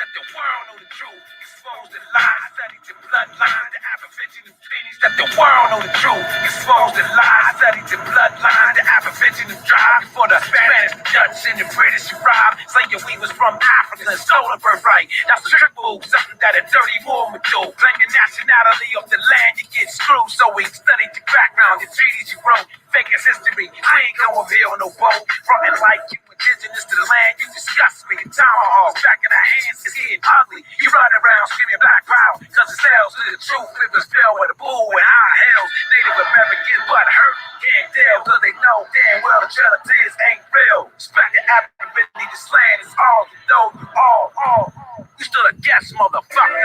let the world know the truth. Expose the lies, study the bloodline, the aboriginal finish, let the world know the truth. Expose the lies, study the bloodline, the aboriginal drive before the Spanish, the Dutch, and the British arrived. Saying we was from Africa and stole the birthright. That's trick move, something that a dirty woman would do. Claim your nationality of the land, you get screwed. So we studied your background, the treaties you wrote. Fake as history, we ain't going here on no boat. Frontin' like you indigenous to the land, you disgust me. Your tomahawks back in our hands is getting ugly. You run around screaming black power, cause it sells to the truth. Flippers fell with a bull and high hells. Native Americans but hurt, can't tell, cause they know damn well the charlatans ain't real. Respect the aboriginal, this land is all you know, you all. You stood a guess, motherfucker.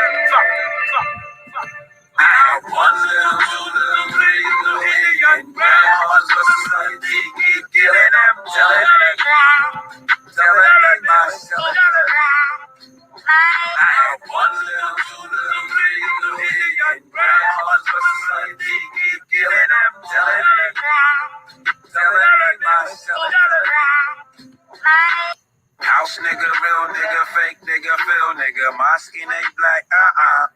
I have one little, two little, three little Indian grandmas, but society keep killing them, telling myself. I have one little, two little, three little Indian grandmas, but society keep killing them, telling myself. House nigga, real nigga, fake nigga, feel nigga. My skin ain't black,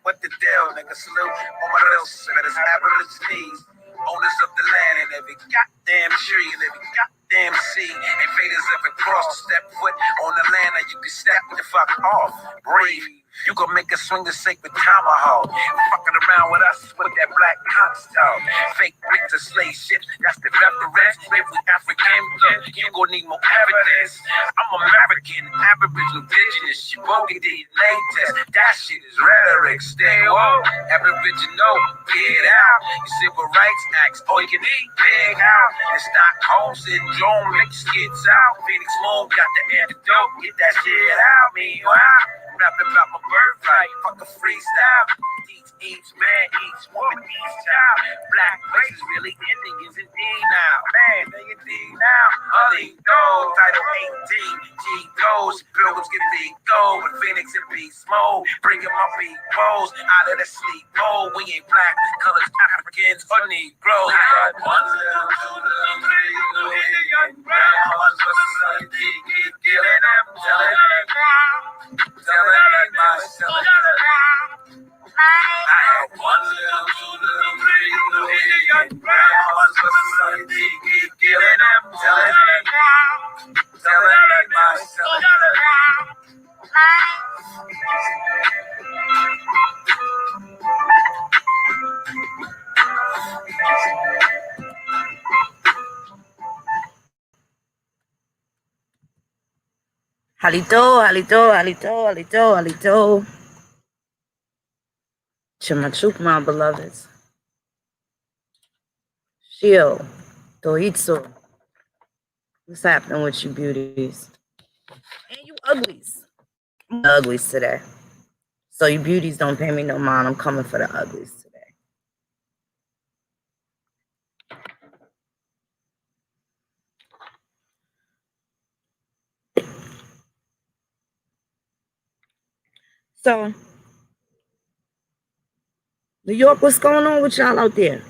what the deal, nigga? Salute on my real shit, it's aborigines. Owners of the land and every goddamn tree and every goddamn sea. Invaders ever cross to step foot on the land that you can step the fuck off. Breathe. You gon' make a swing the sacred tomahawk. Fucking around with us with that black constant. Fake bricks of slave shit, that's the reference. If we African, you gon' need more evidence. I'm American, Aboriginal, indigenous. You won't get DNA test. That shit is rhetoric. Stay woke, Aboriginal, get out. You civil rights acts, all you can eat, big out. And Stockholm syndrome, make skits out. Phoenix Moon got the antidote, get that shit out. Meanwhile, rapping about my birthright, fuck a freestyle. Each man, each woman, each child. Black race is really ending, is indeed now. Man, they indeed now. Honey, gold, Title 18. G-Goes, pilgrims get big gold. With Phoenix and Beast Mode. Bringing my peoples out of the sleep mode. We ain't black, colors, Africans, or Negroes. But one little, two little, three little Indian grandmas, but society keep killing them, telling myself. I have one little, two little, three little Indian grandmas, but society keep killing them, telling myself. Halito. Chumachuk, my beloveds. Shio, Toitsu. What's happening with you beauties? And you uglies. I'm the uglies today. So you beauties don't pay me no mind. I'm coming for the uglies today. So, New York, what's going on with y'all out there?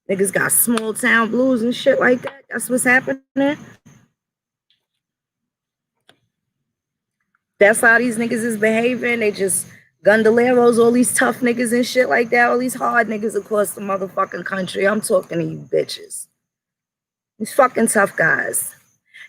Niggas got small town blues and shit like that. That's what's happening. That's how these niggas is behaving. They just gondoleros, all these tough niggas and shit like that. All these hard niggas across the motherfucking country. I'm talking to you bitches. These fucking tough guys.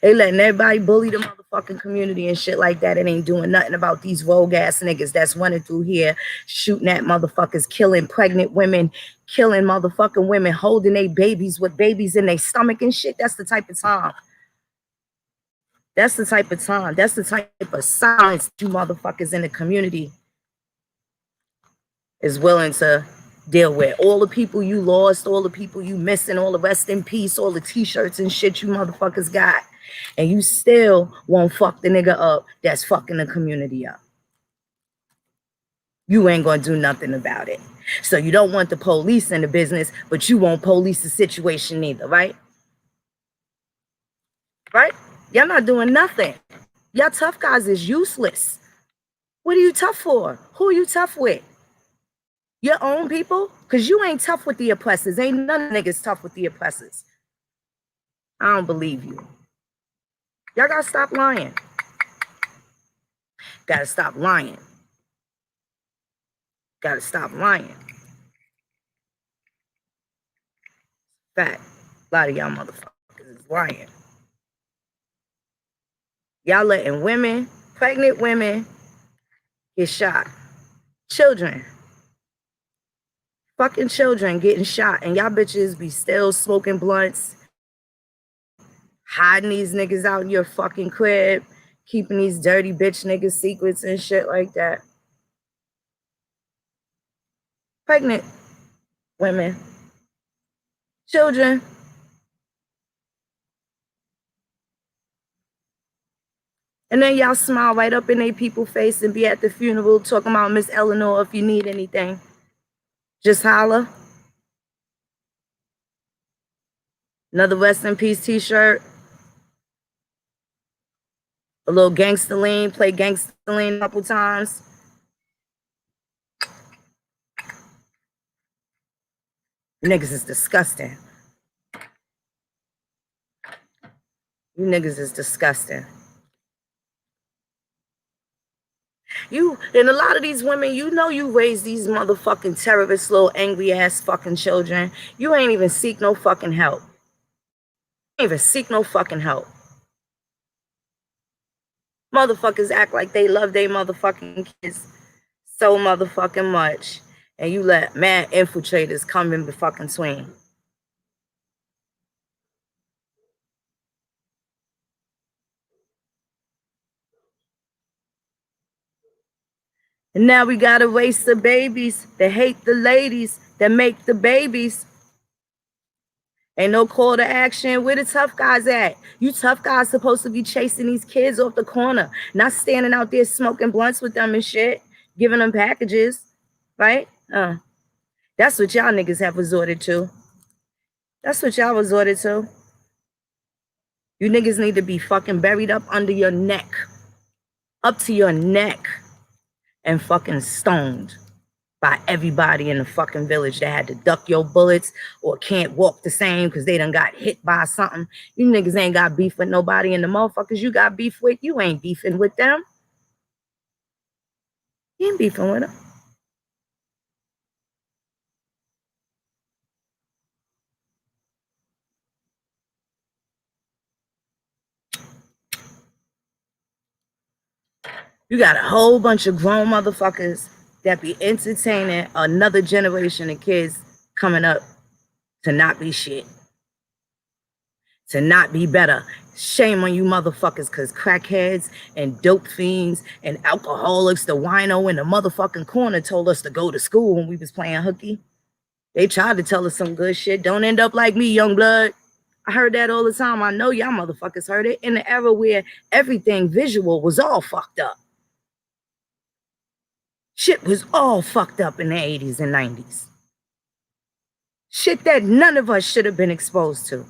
They letting everybody bully the motherfucking community and shit like that. It ain't doing nothing about these rogue ass niggas that's running through here, shooting at motherfuckers, killing pregnant women, killing motherfucking women, holding their babies with babies in their stomach and shit. That's the type of time. That's the type of time. That's the type of silence you motherfuckers in the community is willing to deal with. All the people you lost, all the people you missing, all the rest in peace, all the t-shirts and shit you motherfuckers got. And you still won't fuck the nigga up that's fucking the community up. You ain't gonna do nothing about it. So you don't want the police in the business, but you won't police the situation either, right? Right? Y'all not doing nothing. Y'all tough guys is useless. What are you tough for? Who are you tough with? Your own people? Because you ain't tough with the oppressors. Ain't none of niggas tough with the oppressors. I don't believe you. Y'all gotta stop lying. Gotta stop lying. Gotta stop lying. Fact. A lot of y'all motherfuckers is lying. Y'all letting women, pregnant women, get shot. Children. Fucking children getting shot. And y'all bitches be still smoking blunts, hiding these niggas out in your fucking crib, keeping these dirty bitch niggas secrets and shit like that. Pregnant women. Children. And then y'all smile right up in they people's face and be at the funeral talking about Miss Eleanor if you need anything. Just holler. Another rest in peace t-shirt. A little gangster lean. Play gangster lean a couple times. Niggas is disgusting. You niggas is disgusting. You, and a lot of these women, you know you raise these motherfucking terrorist little angry ass fucking children. You ain't even seek no fucking help. You ain't even seek no fucking help. Motherfuckers act like they love their motherfucking kids so motherfucking much. And you let mad infiltrators come in fucking between. And now we gotta race the babies that hate the ladies that make the babies. Ain't no call to action. Where the tough guys at? You tough guys supposed to be chasing these kids off the corner, not standing out there smoking blunts with them and shit, giving them packages, right? That's what y'all niggas have resorted to. That's what y'all resorted to. You niggas need to be fucking buried up under your neck, up to your neck, and fucking stoned by everybody in the fucking village that had to duck your bullets or can't walk the same because they done got hit by something. You niggas ain't got beef with nobody, and the motherfuckers you got beef with, you ain't beefing with them. You ain't beefing with them. You got a whole bunch of grown motherfuckers that be entertaining another generation of kids coming up to not be shit, to not be better. Shame on you motherfuckers, because crackheads and dope fiends and alcoholics, the wino in the motherfucking corner told us to go to school when we was playing hooky. They tried to tell us some good shit. Don't end up like me, young blood. I heard that all the time. I know y'all motherfuckers heard it in the era where everything visual was all fucked up. Shit was all fucked up in the 80s and 90s. Shit that none of us should have been exposed to.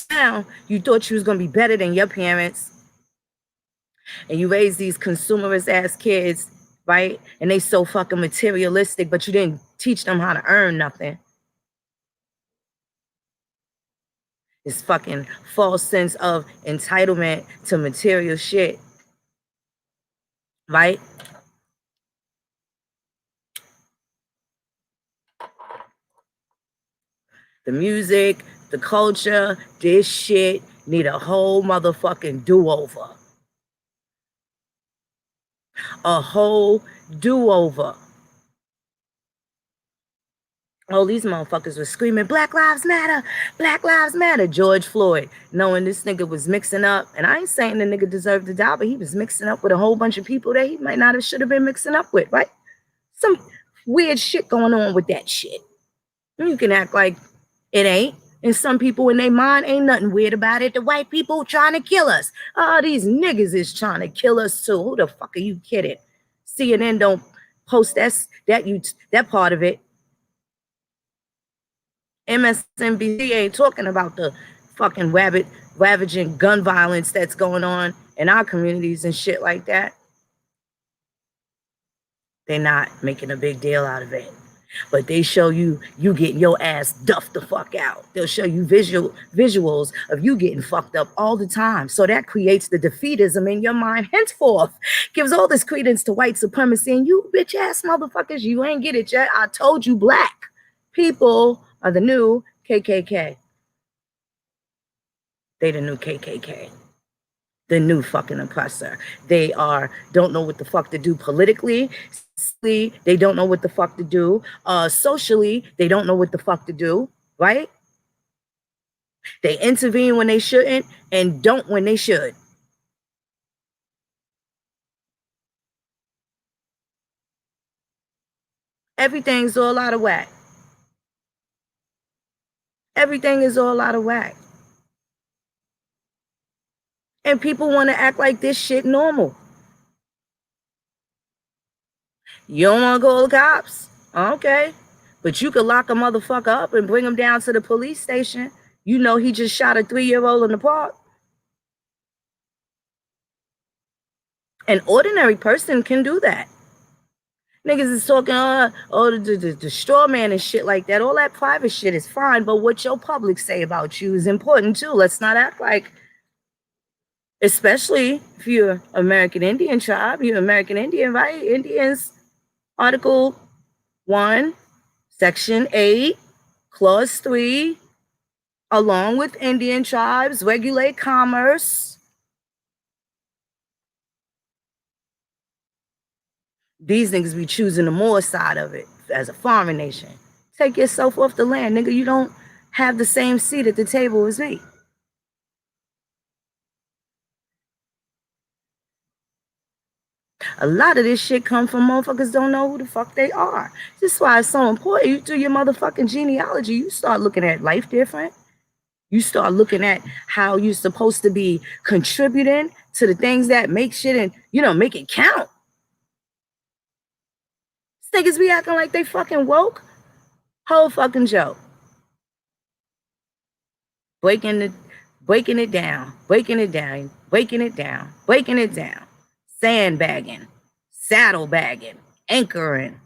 Now, you thought you was going to be better than your parents. And you raised these consumerist ass kids, right? And they so fucking materialistic, but you didn't teach them how to earn nothing. This fucking false sense of entitlement to material shit, right? The music, the culture, this shit need a whole motherfucking do-over. A whole do-over. Oh, these motherfuckers were screaming, Black Lives Matter, Black Lives Matter. George Floyd, knowing this nigga was mixing up. And I ain't saying the nigga deserved to die, but he was mixing up with a whole bunch of people that he might not have should have been mixing up with, right? Some weird shit going on with that shit. You can act like it ain't. And some people in their mind ain't nothing weird about it. The white people trying to kill us. Oh, these niggas is trying to kill us too. Who the fuck are you kidding? CNN don't post that part of it. MSNBC ain't talking about the fucking ravaging gun violence that's going on in our communities and shit like that. They're not making a big deal out of it. But they show you getting your ass duffed the fuck out. They'll show you visuals of you getting fucked up all the time. So that creates the defeatism in your mind. Henceforth, gives all this credence to white supremacy. And you bitch ass motherfuckers, you ain't get it yet. I told you black people are the new KKK. They the new KKK. The new fucking oppressor. They don't know what the fuck to do politically. They don't know what the fuck to do. Socially, they don't know what the fuck to do, right? They intervene when they shouldn't and don't when they should. Everything's all out of whack. Everything is all out of whack. And people want to act like this shit normal. You don't want to call the cops? Okay. But you could lock a motherfucker up and bring him down to the police station. You know he just shot a 3-year-old in the park. An ordinary person can do that. Niggas is talking, the straw man and shit like that. All that private shit is fine, but what your public say about you is important too. Let's not act like, especially if you're American Indian tribe, you're American Indian, right? Indians, Article 1, Section 8, Clause 3, along with Indian tribes, regulate commerce. These niggas be choosing the more side of it as a foreign nation. Take yourself off the land, nigga. You don't have the same seat at the table as me. A lot of this shit come from motherfuckers don't know who the fuck they are. This is why it's so important. You do your motherfucking genealogy. You start looking at life different. You start looking at how you're supposed to be contributing to the things that make shit and, make it count. These niggas be acting like they fucking woke. Whole fucking joke. Breaking it down. Sandbagging, saddlebagging, anchoring.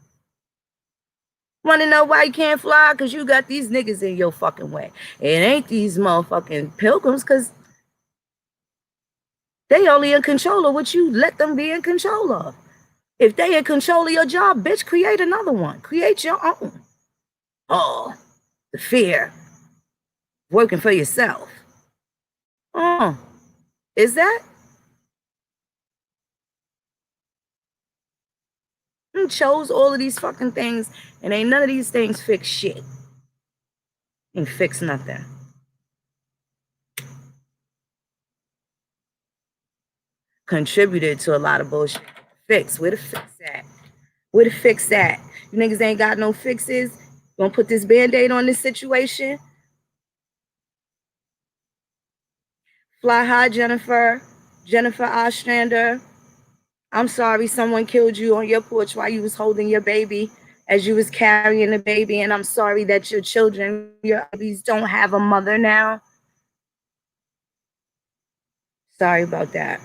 Want to know why you can't fly? Because you got these niggas in your fucking way. It ain't these motherfucking pilgrims, because they only in control of what you let them be in control of. If they in control of your job, bitch, create another one. Create your own. Oh, the fear. Working for yourself. Oh, is that? Chose all of these fucking things, and ain't none of these things fix shit. Ain't fix nothing. Contributed to a lot of bullshit. Fix. Where the fix at? Where the fix at? You niggas ain't got no fixes. Gonna put this band-aid on this situation. Fly high, Jennifer Ostrander. I'm sorry someone killed you on your porch while you was holding your baby as you was carrying the baby, and I'm sorry that your children, your babies, don't have a mother now. Sorry about that.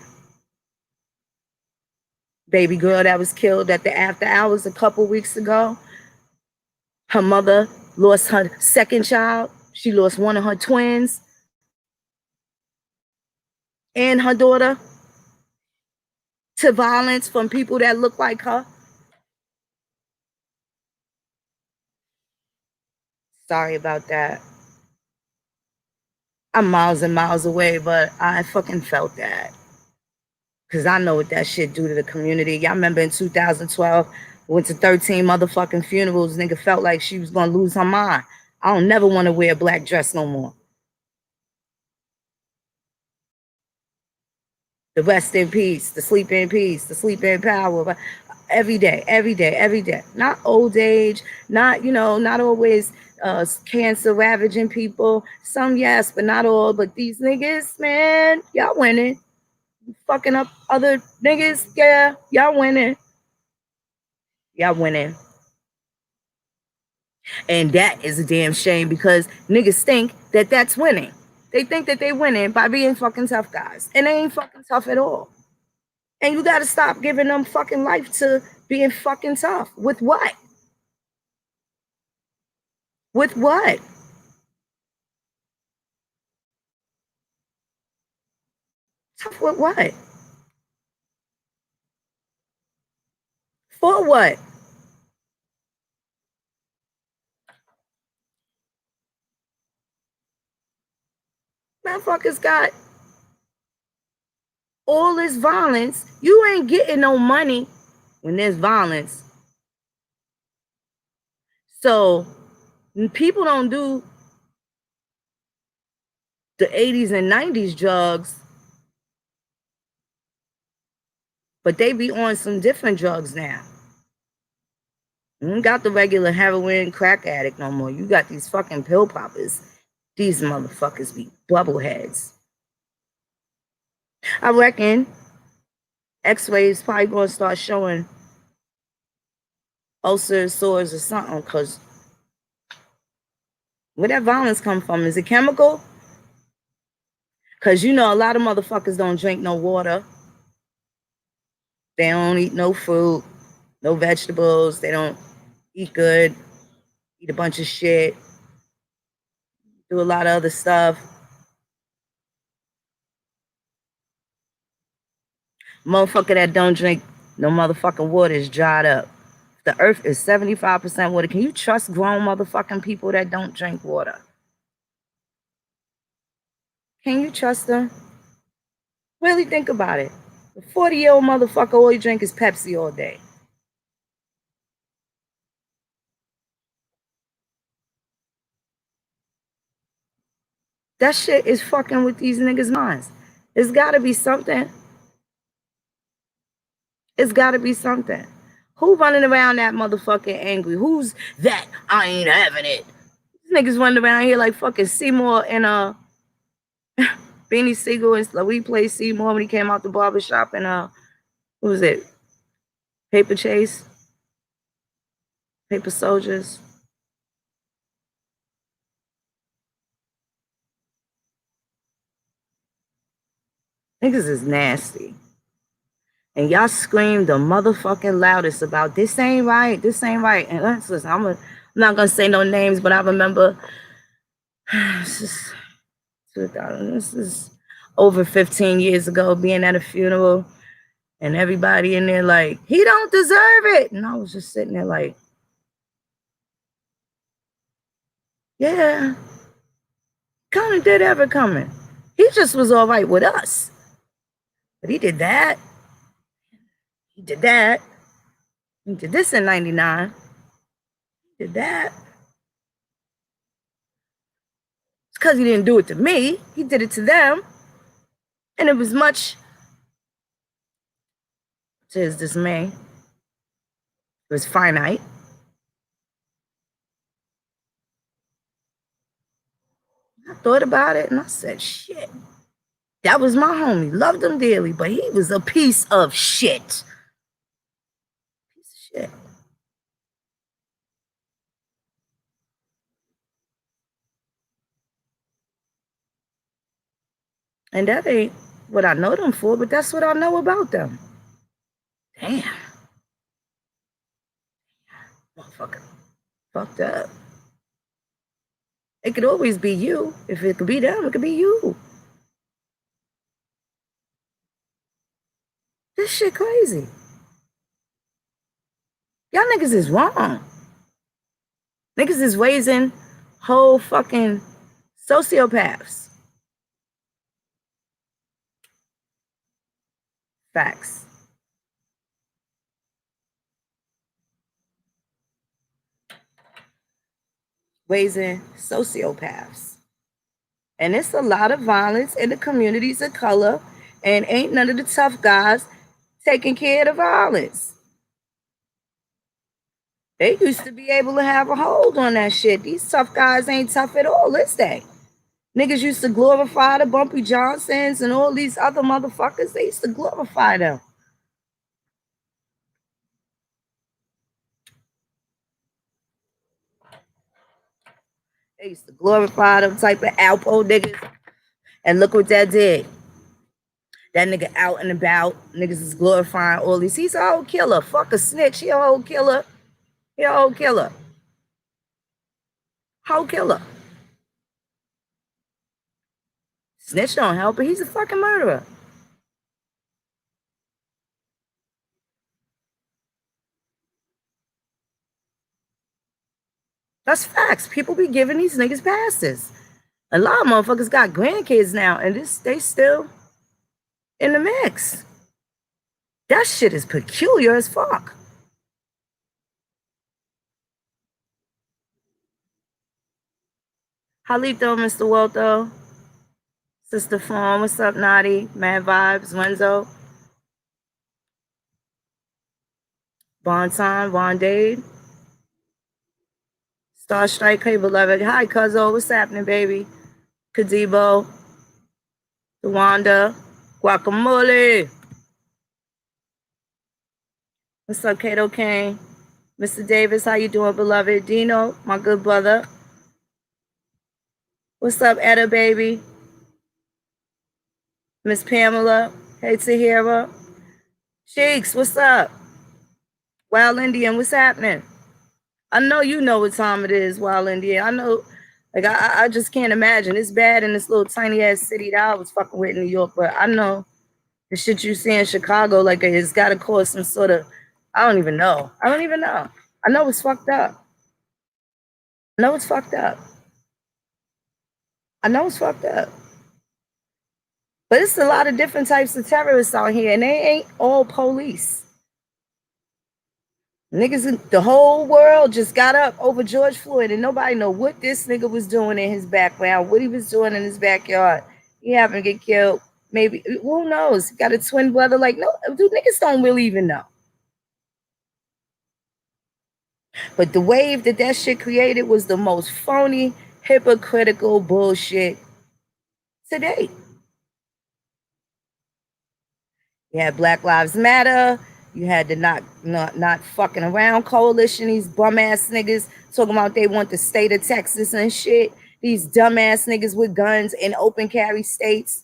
Baby girl that was killed at the after hours a couple weeks ago. Her mother lost her second child. She lost one of her twins and her daughter to violence from people that look like her. Sorry about that. I'm miles and miles away, but I fucking felt that. Because I know what that shit do to the community. Y'all remember in 2012, went to 13 motherfucking funerals. Nigga felt like she was going to lose her mind. I don't never want to wear a black dress no more. The rest in peace, the sleep in peace, the sleep in power. Every day. Not old age, not always cancer ravaging people. Some, yes, but not all. But these niggas, man, y'all winning. Fucking up other niggas, yeah, y'all winning. And that is a damn shame, because niggas think that that's winning. They think that they winning by being fucking tough guys. And they ain't fucking tough at all. And you gotta stop giving them fucking life to being fucking tough. With what? With what? Tough with what? For what? Motherfuckers got all this violence. You ain't getting no money when there's violence. So people don't do the 80s and 90s drugs, but they be on some different drugs now. You ain't got the regular heroin crack addict no more. You got these fucking pill poppers. These motherfuckers be bubbleheads. I reckon X-rays probably gonna start showing ulcers, sores, or something, because where that violence come from? Is it chemical? Because you know a lot of motherfuckers don't drink no water. They don't eat no fruit, no vegetables. They don't eat good, eat a bunch of shit, do a lot of other stuff. Motherfucker that don't drink no motherfucking water is dried up. The earth is 75% water. Can you trust grown motherfucking people that don't drink water? Can you trust them? Really think about it. The 40-year-old motherfucker, all he drink is Pepsi all day. That shit is fucking with these niggas' minds. It's gotta be something. It's gotta be something. Who running around that motherfucking angry? Who's that? I ain't having it. These niggas running around here like fucking Seymour and Beanie Siegel, and we played Seymour when he came out the barbershop, and what was it? Paper Chase? Paper Soldiers? Niggas is nasty. And y'all scream the motherfucking loudest about this ain't right, this ain't right. And listen, I'm not gonna say no names, but I remember this is over 15 years ago, being at a funeral and everybody in there like, he don't deserve it. And I was just sitting there like, yeah, kind of did have it coming. He just was all right with us. But he did that. He did that. He did this in 99. He did that. It's because he didn't do it to me. He did it to them. And it was much to his dismay. It was finite. I thought about it and I said, shit. That was my homie. Loved him dearly, but he was a piece of shit. Piece of shit. And that ain't what I know them for, but that's what I know about them. Damn. Motherfucker. Fucked up. It could always be you. If it could be them, it could be you. This shit crazy. Y'all niggas is wrong. Niggas is raising whole fucking sociopaths. Facts. Raising sociopaths. And it's a lot of violence in the communities of color, and ain't none of the tough guys taking care of the violence. They used to be able to have a hold on that shit. These tough guys ain't tough at all, is they? Niggas used to glorify the Bumpy Johnsons and all these other motherfuckers. They used to glorify them. They used to glorify them type of Alpo niggas. And look what that did. That nigga out and about. Niggas is glorifying all these. He's a whole killer. Fuck a snitch. He a whole killer. He a whole killer. Whole killer. Snitch don't help, but he's a fucking murderer. That's facts. People be giving these niggas passes. A lot of motherfuckers got grandkids now, and they still in the mix. That shit is peculiar as fuck. Halito, Mr. Walto. Sister Fawn, what's up, Naughty? Mad Vibes, Wenzo. Bonton, Wandade. Star Strike, hey beloved. Hi, Cuzzo, what's happening, baby? Kadebo. Wanda. Guacamole. What's up, Kato Kane? Mr. Davis, how you doing, beloved? Dino, my good brother. What's up, Etta, baby? Miss Pamela. Hey, Tahira. Cheeks, what's up? Wild Indian, what's happening? I know you know what time it is, Wild Indian. I know, like, I just can't imagine. It's bad in this little tiny ass city that I was fucking with in New York, but I know the shit you see in Chicago, like, it's got to cause some sort of, I don't even know. I know it's fucked up. I know it's fucked up. But it's a lot of different types of terrorists out here, and they ain't all police. Niggas, the whole world just got up over George Floyd, and nobody know what this nigga was doing in his background, what he was doing in his backyard. He happened to get killed. Maybe, who knows? Got a twin brother. Like, no, dude, niggas don't really even know. But the wave that shit created was the most phony, hypocritical bullshit to date. You had Black Lives Matter. You had the not fucking around coalition. These bum ass niggas talking about they want the state of Texas and shit. These dumb ass niggas with guns in open carry states.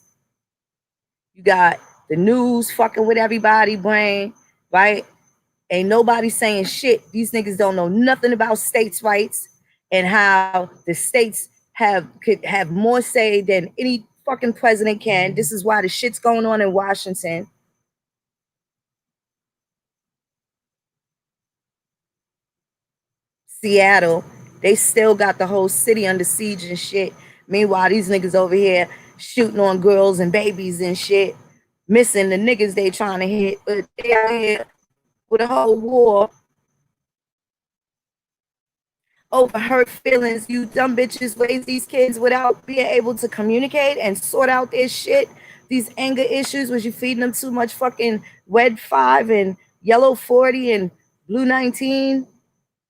You got the news fucking with everybody brain, right? Ain't nobody saying shit. These niggas don't know nothing about states' rights and how the states could have more say than any fucking president can. This is why the shit's going on in Washington. Seattle, they still got the whole city under siege and shit. Meanwhile, these niggas over here shooting on girls and babies and shit, missing the niggas they trying to hit, but they out here with a whole war over hurt feelings. You dumb bitches raise these kids without being able to communicate and sort out their shit. These anger issues, was you feeding them too much fucking Red 5 and Yellow 40 and Blue 19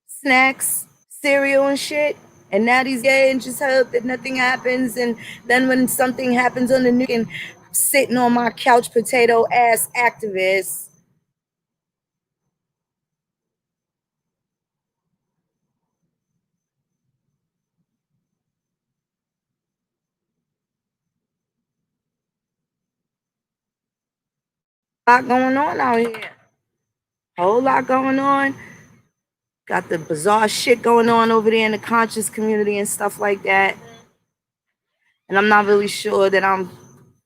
snacks, cereal and shit? And now these guys just hope that nothing happens. And then when something happens on the news, and sitting on my couch potato ass activists. A lot going on out here. Whole lot going on. Got the bizarre shit going on over there in the conscious community and stuff like that. And I'm not really sure that I'm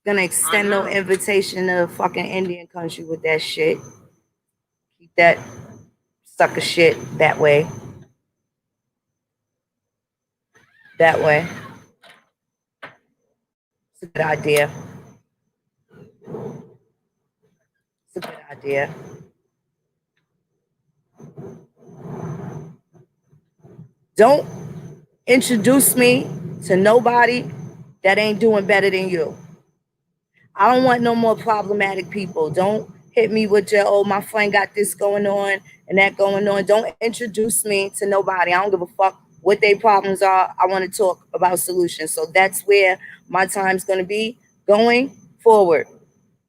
gonna extend no invitation to fucking Indian country with that shit. Keep that sucker shit that way. That way. It's a good idea. It's a good idea. Don't introduce me to nobody that ain't doing better than you. I don't want no more problematic people. Don't hit me with your, oh, my friend got this going on and that going on. Don't introduce me to nobody. I don't give a fuck what their problems are. I want to talk about solutions. So that's where my time's going to be going forward.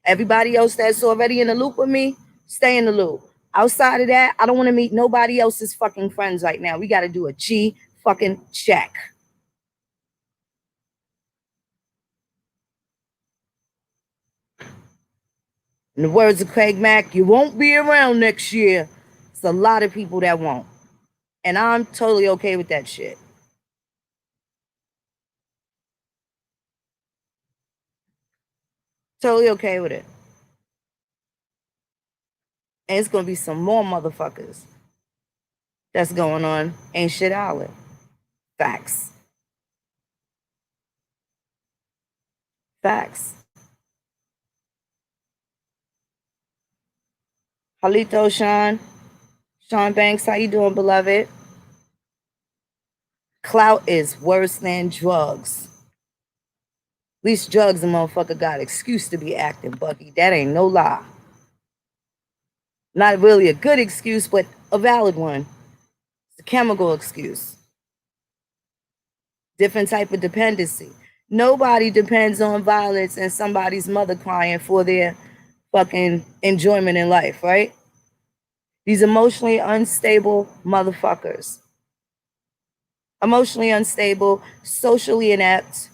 Everybody else that's already in the loop with me, stay in the loop. Outside of that, I don't want to meet nobody else's fucking friends right now. We got to do a G fucking check. In the words of Craig Mack, you won't be around next year. It's a lot of people that won't. And I'm totally okay with that shit. Totally okay with it. And it's gonna be some more motherfuckers that's going on ain't shit island. Facts. Facts. Halito Sean Banks, how you doing, beloved? Clout is worse than drugs. At least drugs, a motherfucker got excuse to be acting bucky. That ain't no lie. Not really a good excuse, but a valid one. It's a chemical excuse. Different type of dependency. Nobody depends on violence and somebody's mother crying for their fucking enjoyment in life, right? These emotionally unstable motherfuckers. Emotionally unstable, socially inept.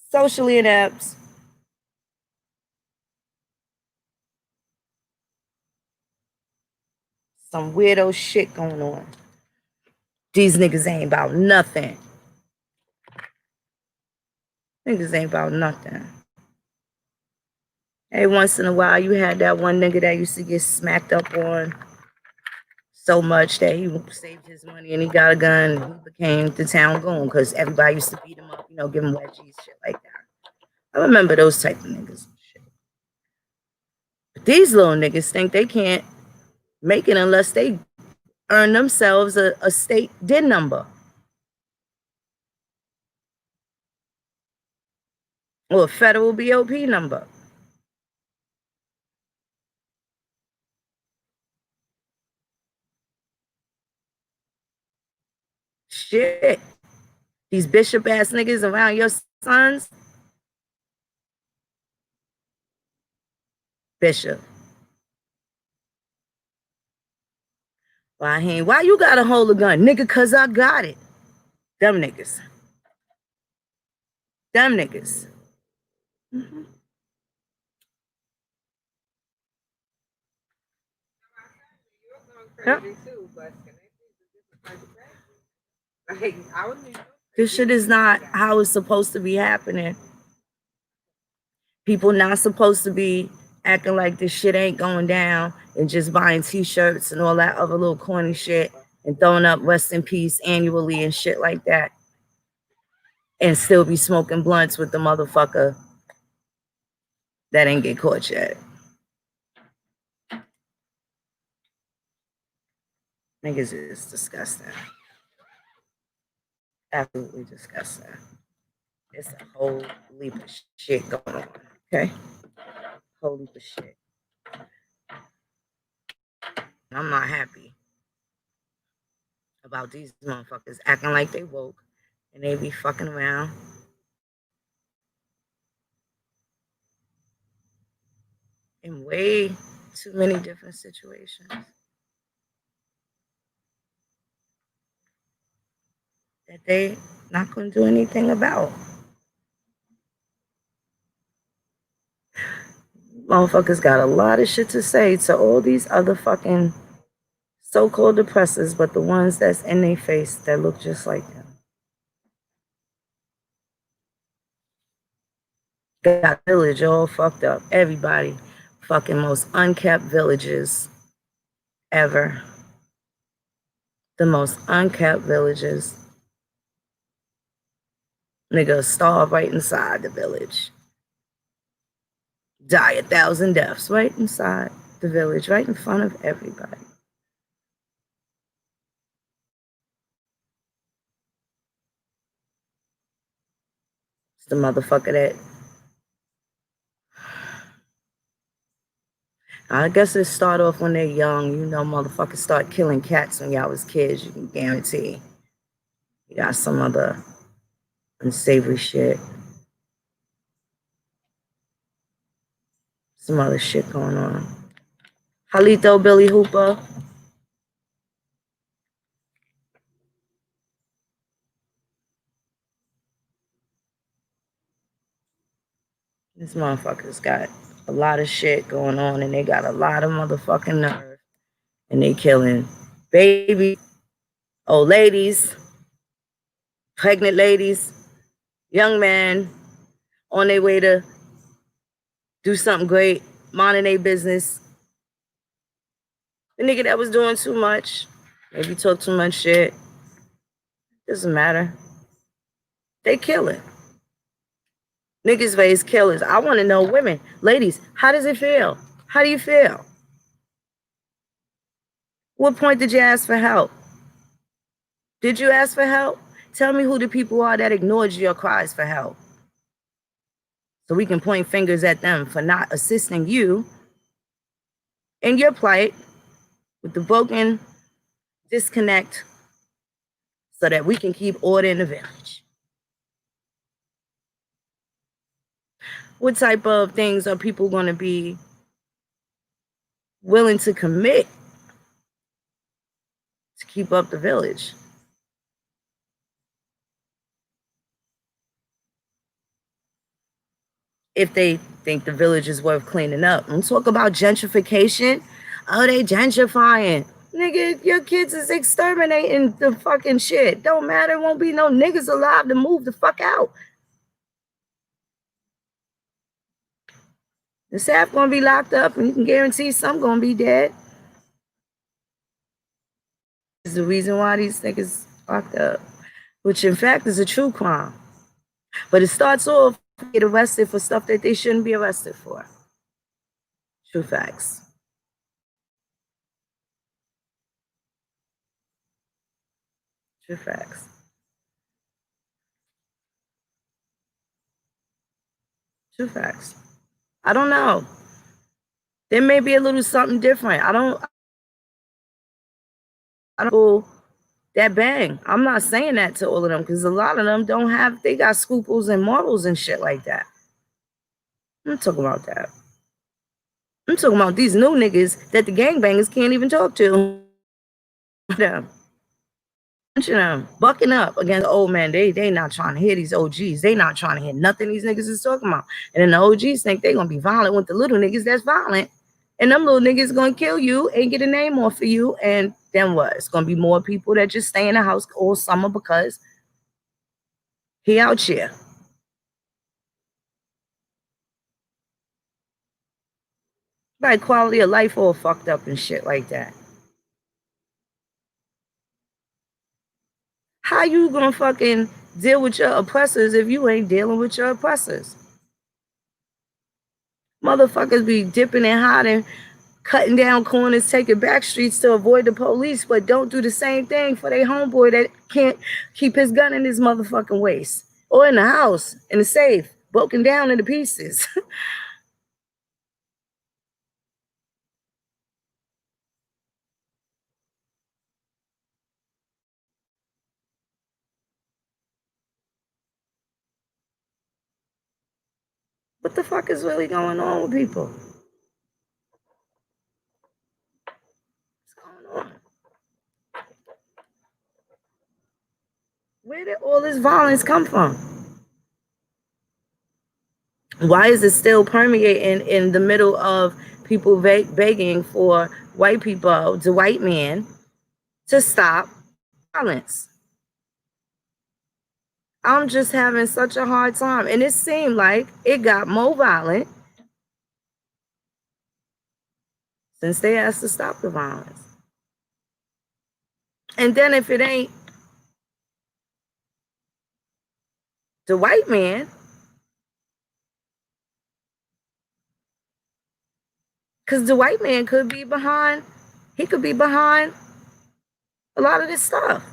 Socially inept. Some weirdo shit going on. These niggas ain't about nothing. Niggas ain't about nothing. Every once in a while, you had that one nigga that used to get smacked up on so much that he saved his money and he got a gun and he became the town goon because everybody used to beat him up, give him wedgies, shit like that. I remember those type of niggas. Shit. But these little niggas think they can't make it unless they earn themselves a state DIN number or a federal BOP number. Shit. These bishop ass niggas around your sons. Bishop. Why you gotta hold a gun? Nigga, cause I got it. Them niggas. Them niggas. Mm-hmm. Yep. This shit is not how it's supposed to be happening. People not supposed to be acting like this shit ain't going down and just buying t-shirts and all that other little corny shit and throwing up rest in peace annually and shit like that. And still be smoking blunts with the motherfucker that ain't get caught yet. Niggas is disgusting. Absolutely disgusting. It's a whole leap of shit going on. Okay? Whole leap of shit. I'm not happy about these motherfuckers acting like they woke and they be fucking around. In way too many different situations that they not gonna do anything about. Motherfuckers got a lot of shit to say to all these other fucking so-called oppressors, but the ones that's in their face that look just like them. Got village all fucked up. Everybody fucking most unkept villages ever. The most unkept villages. Nigga starve right inside the village. Die 1,000 deaths right inside the village, right in front of everybody. It's the motherfucker that I guess it start off when they're young. Motherfuckers start killing cats when y'all was kids. You can guarantee you got some other unsavory shit. Some other shit going on. Halito Billy Hooper. This motherfucker's got a lot of shit going on and they got a lot of motherfucking nerve. And they killing baby Old ladies, pregnant ladies, young men on their way to do something great, minding their business. The nigga that was doing too much, maybe talk too much shit, doesn't matter. They killing. Niggas raise killers. I want to know, women, ladies, how does it feel? How do you feel? What point did you ask for help? Did you ask for help? Tell me who the people are that ignored your cries for help. So we can point fingers at them for not assisting you in your plight with the broken disconnect so that we can keep order in the village. What type of things are people going to be willing to commit to keep up the village? If they think the village is worth cleaning up. Don't talk about gentrification. Oh, they gentrifying. Nigga, your kids is exterminating the fucking shit. Don't matter. Won't be no niggas alive to move the fuck out. The staff gonna be locked up, and you can guarantee some gonna be dead. Is the reason why these niggas locked up, which in fact is a true crime. But it starts off get arrested for stuff that they shouldn't be arrested for. True facts. True facts. True facts. I don't know. There may be a little something different. I don't that bang. I'm not saying that to all of them because a lot of them don't have, they got scruples and morals and shit like that. I'm talking about that. I'm talking about these new niggas that the gangbangers can't even talk to. Them. Them bucking up against the old man. They not trying to hear these OGs. They not trying to hear nothing these niggas is talking about. And then the OGs think they gonna be violent with the little niggas that's violent. And them little niggas gonna kill you and get a name off of you. And then what? It's gonna be more people that just stay in the house all summer because he out here. Like quality of life all fucked up and shit like that. How you gonna fucking deal with your oppressors if you ain't dealing with your oppressors? Motherfuckers be dipping and hiding, cutting down corners, taking back streets to avoid the police, but don't do the same thing for their homeboy that can't keep his gun in his motherfucking waist or in the house, in the safe, broken down into pieces. What the fuck is really going on with people? What's going on? Where did all this violence come from? Why is it still permeating in the middle of people begging for white people, the white man, to stop violence? I'm just having such a hard time. And it seemed like it got more violent since they asked to stop the violence. And then if it ain't the white man, because the white man could be behind, he could be behind a lot of this stuff.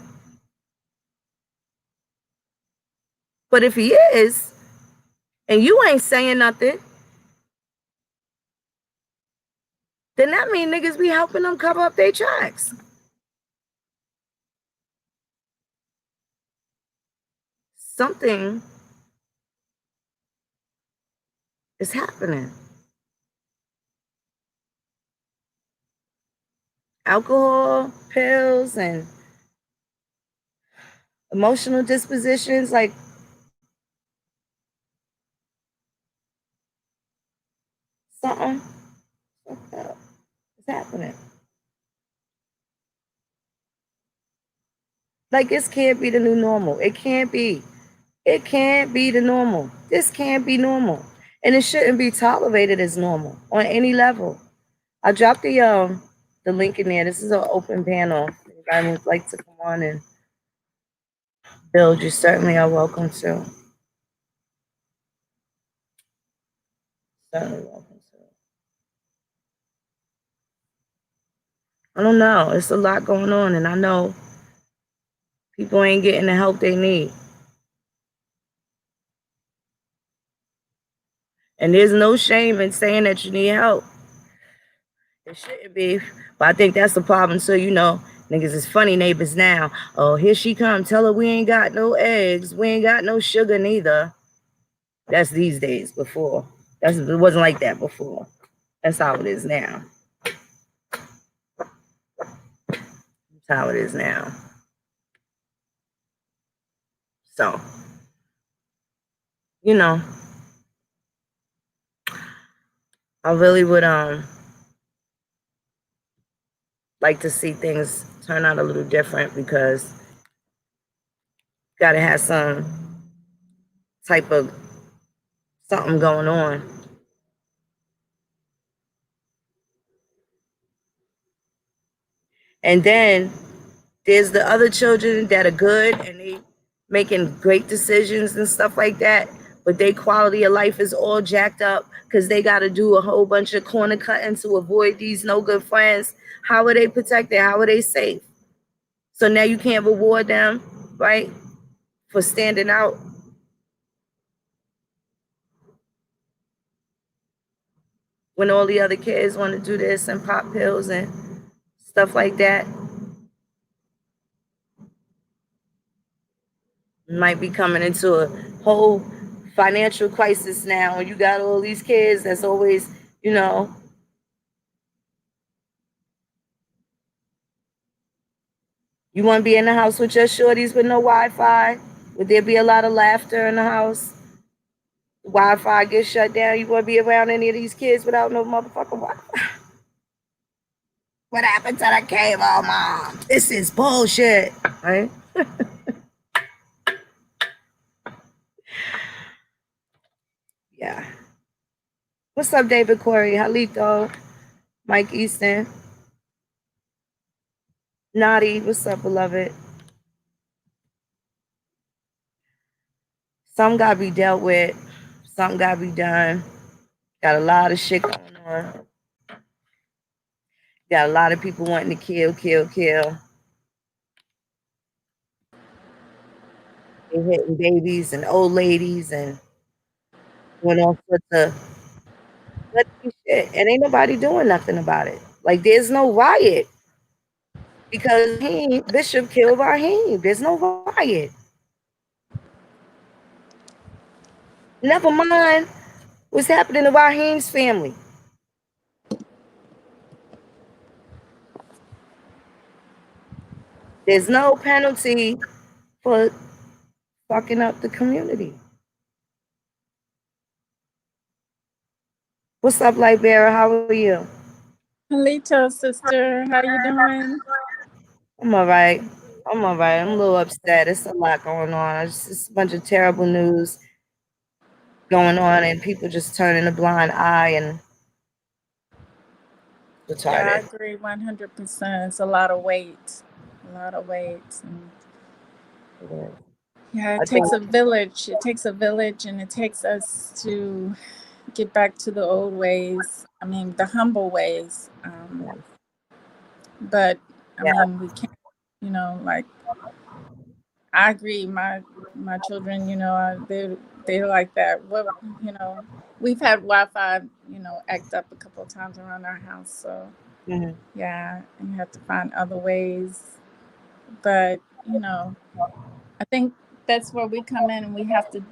But if he is, and you ain't saying nothing, then that means niggas be helping them cover up their tracks. Something is happening. Alcohol, pills, and emotional dispositions, like something is happening. Like, this can't be the new normal. It can't be. It can't be the normal. This can't be normal. And it shouldn't be tolerated as normal on any level. I dropped the link in there. This is an open panel. If anybody would like to come on and build, you certainly are welcome to. Certainly welcome to. I don't know. It's a lot going on, and I know people ain't getting the help they need. And there's no shame in saying that you need help. It shouldn't be. But I think that's the problem. So, niggas is funny neighbors now. Oh, here she come. Tell her we ain't got no eggs. We ain't got no sugar neither. That's these days. Before. It wasn't like that before. That's how it is now. That's how it is now. So, I really would like to see things turn out a little different, because you gotta have some type of something going on. And then there's the other children that are good and they making great decisions and stuff like that, but their quality of life is all jacked up because they got to do a whole bunch of corner cutting to avoid these no good friends. How are they protected? How are they safe? So now you can't reward them, right, for standing out. When all the other kids want to do this and pop pills and stuff like that. Might be coming into a whole financial crisis now, and you got all these kids that's always, you want to be in the house with your shorties with no Wi-Fi? Would there be a lot of laughter in the house? Wi-Fi gets shut down. You want to be around any of these kids without no motherfucking Wi-Fi? What happened to the cable, mom? This is bullshit, right? Yeah. What's up, David Corey? Halito, Mike Easton, Naughty. What's up, beloved? Some gotta be dealt with. Something gotta be done. Got a lot of shit going on. Got a lot of people wanting to kill. They're hitting babies and old ladies and doing all sorts of shit. And ain't nobody doing nothing about it. Like, there's no riot because Bishop killed Raheem. There's no riot. Never mind what's happening to Raheem's family. There's no penalty for fucking up the community. What's up, Lightbearer? How are you? Halito, sister, how you doing? I'm all right. I'm a little upset. It's a lot going on. It's just a bunch of terrible news going on, and people just turning a blind eye and retarded. Yeah, I agree 100%. It's a lot of weight. And yeah, it takes a village. It takes a village, and it takes us to get back to the old ways. I mean, the humble ways. But, I mean, we can't, like, I agree. My children, they're like that. What, we've had Wi-Fi, act up a couple of times around our house. So, yeah, and you have to find other ways. But, I think that's where we come in, and we have to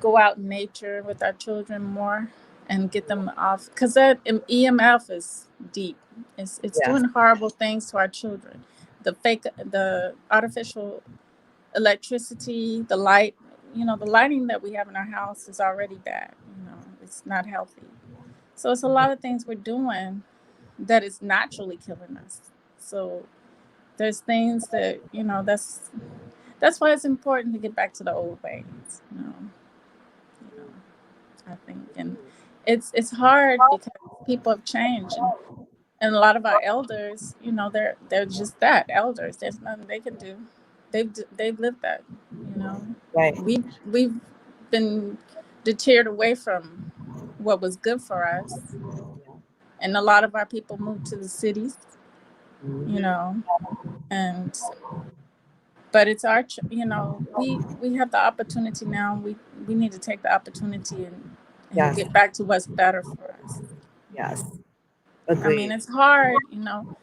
go out in nature with our children more and get them off, because that EMF is deep. It's doing horrible things to our children. The artificial electricity, the light, the lighting that we have in our house is already bad. It's not healthy. So it's a lot of things we're doing that is naturally killing us. So there's things that, you know, that's why it's important to get back to the old ways, you know. You know, I think, and it's hard because people have changed, and a lot of our elders, you know, they're just that, elders. There's nothing they can do. They've lived that, you know. Right. We've been deterred away from what was good for us, and a lot of our people moved to the cities, you know, and but it's our you know, we have the opportunity now. We need to take the opportunity and Yes. get back to what's better for us. Yes. I mean, Agreed. it's hard, you know.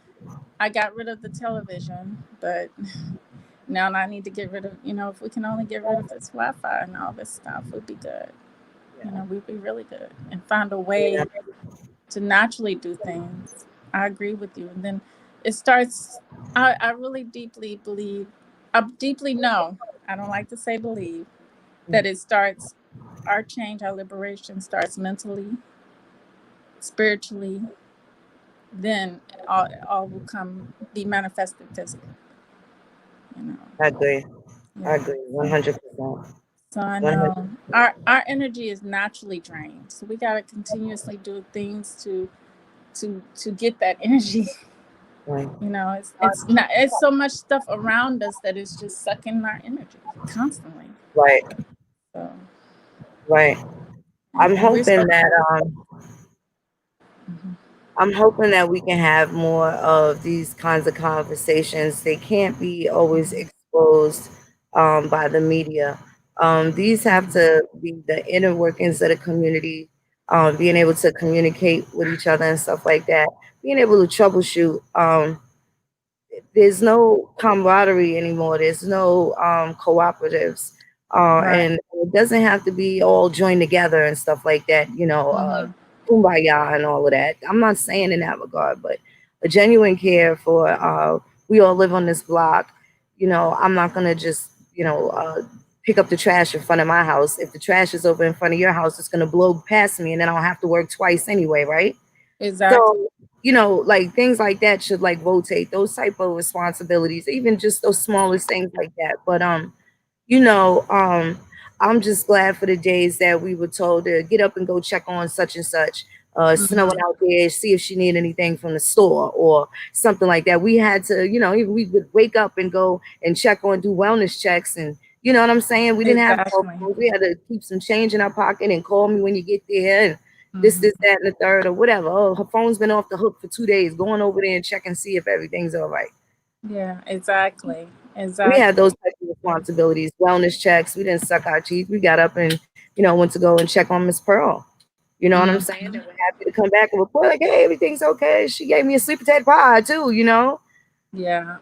I got rid of the television, but now I need to get rid of, you know, if we can only get rid of this Wi-Fi and all this stuff, would be good. You know, we'd be really good, and find a way to naturally do things. I agree with you. And then it starts, I really deeply believe, I deeply know, I don't like to say believe, that it starts, our change, our liberation starts mentally, spiritually, then all will come, be manifested physically, you know. I agree. I Yeah. agree. 100%. So I 100%. know our energy is naturally drained. So we gotta continuously do things to get that energy. Right. You know, it's not, it's so much stuff around us that is just sucking our energy constantly. Right. So Right. I'm and we're hoping so that Mhm. I'm hoping that we can have more of these kinds of conversations. They can't be always exposed by the media. These have to be the inner workings of the community, being able to communicate with each other and stuff like that, being able to troubleshoot. There's no camaraderie anymore. There's no cooperatives, Right. and it doesn't have to be all joined together and stuff like that. Mm-hmm. Kumbaya and all of that. I'm not saying in that regard, but a genuine care for. We all live on this block. I'm not gonna just pick up the trash in front of my house. If the trash is over in front of your house, it's gonna blow past me, and then I'll have to work twice anyway, right? Exactly. So, like things like that should like rotate those type of responsibilities, even just those smallest things like that. But you know, um, I'm just glad for the days that we were told to get up and go check on such and such. Someone Mm-hmm. out there, see if she need anything from the store or something like that. We had to, even we would wake up and go and check on, do wellness checks, and you know what I'm saying. We didn't have cell Exactly. phones. We had to keep some change in our pocket and call me when you get there, and Mm-hmm. that, and the third, or whatever. Oh, her phone's been off the hook for 2 days. Going over there and check and see if everything's all right. Yeah. Exactly. We had those Exactly. type of Yeah. responsibilities, wellness checks. We didn't suck our teeth. We got up and, went to go and check on Miss Pearl. You know what I'm saying? Mm-hmm. And we're happy to come back and report, like, hey, everything's okay. She gave me a sweet potato pie too, Yeah.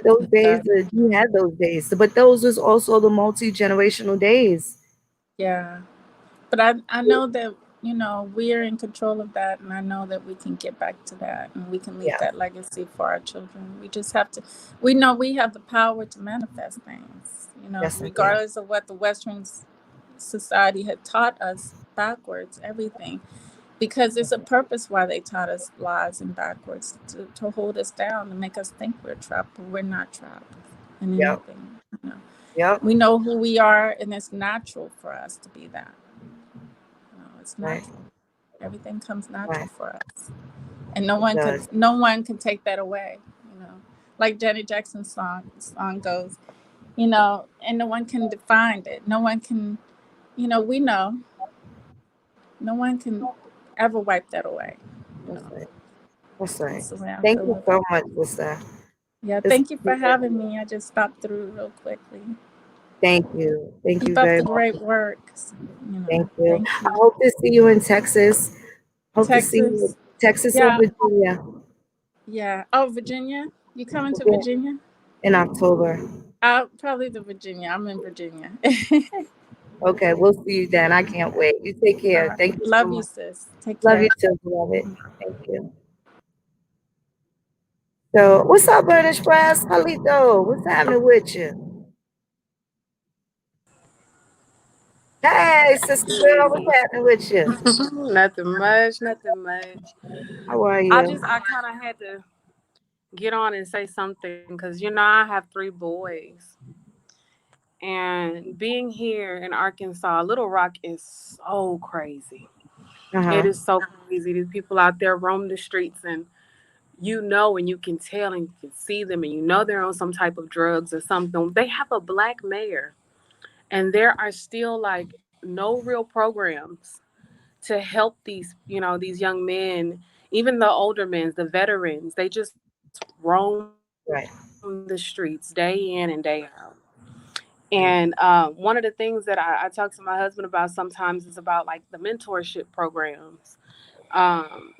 Those days, Exactly. you had those days. But those was also the multi-generational days. Yeah. But I know that, you know, we're in control of that, and I know that we can get back to that, and we can leave Yeah, that legacy for our children. We just have to, we know we have the power to manifest things, you know, yes, indeed. regardless of what the Western society had taught us backwards, everything, because there's a purpose why they taught us lies and backwards, to hold us down, to make us think we're trapped, but we're not trapped in Yep, anything. You know, yep, we know who we are, and it's natural for us to be that. You know, it's right, natural. Everything comes natural right. for us, and no It one can does. take that away. You know, like Janet Jackson's song goes, you know, and no one can define it. No one can, you know, we know, no one can ever wipe that away. You That's know, right. That's right. that's the way I Thank feel you about so it. much, sister. Yeah, It's thank you for having me. I just stopped through real quickly. Thank you. Thank you Keep up very the much. great work. You know, Thank you. thank I you. hope to see you in Texas. Hope to see you in Texas. Texas or Yeah, Virginia. yeah. Oh, Virginia. You coming to Yeah, Virginia? in October. Probably the Virginia. I'm in Virginia. Okay, we'll see you then. I can't wait. You take All care. right. Thank you so Love you, much. sis. Take Love you care. too, beloved. Thank you. So, what's up, British Press? Halito, what's happening with you? Hey, sister girl, what's happening with you? Nothing much, nothing much. How are you? I kind of had to get on and say something because I have 3 boys, and being here in Arkansas, Little Rock is so crazy. It Uh-huh. is so crazy. These people out there roam the streets, and and you can tell and you can see them, and they're on some type of drugs or something. They have a black mayor, and there are still like no real programs to help these young men, even the older men, the veterans. They just roam the streets Right. day in and day out. And one of the things that I talk to my husband about sometimes is about like the mentorship programs. Um,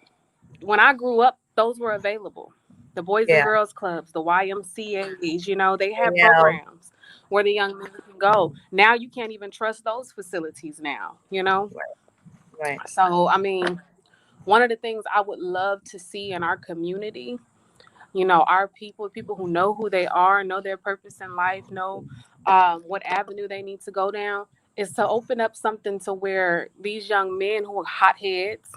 when I grew up, those were available. The Boys and Yeah. Girls Clubs, the YMCA's, they had Yeah. programs where the young men can go. Now you can't even trust those facilities now. Right. Right. So, I mean, one of the things I would love to see in our community, our people who know who they are, know their purpose in life, know what avenue they need to go down, is to open up something to where these young men who are hotheads,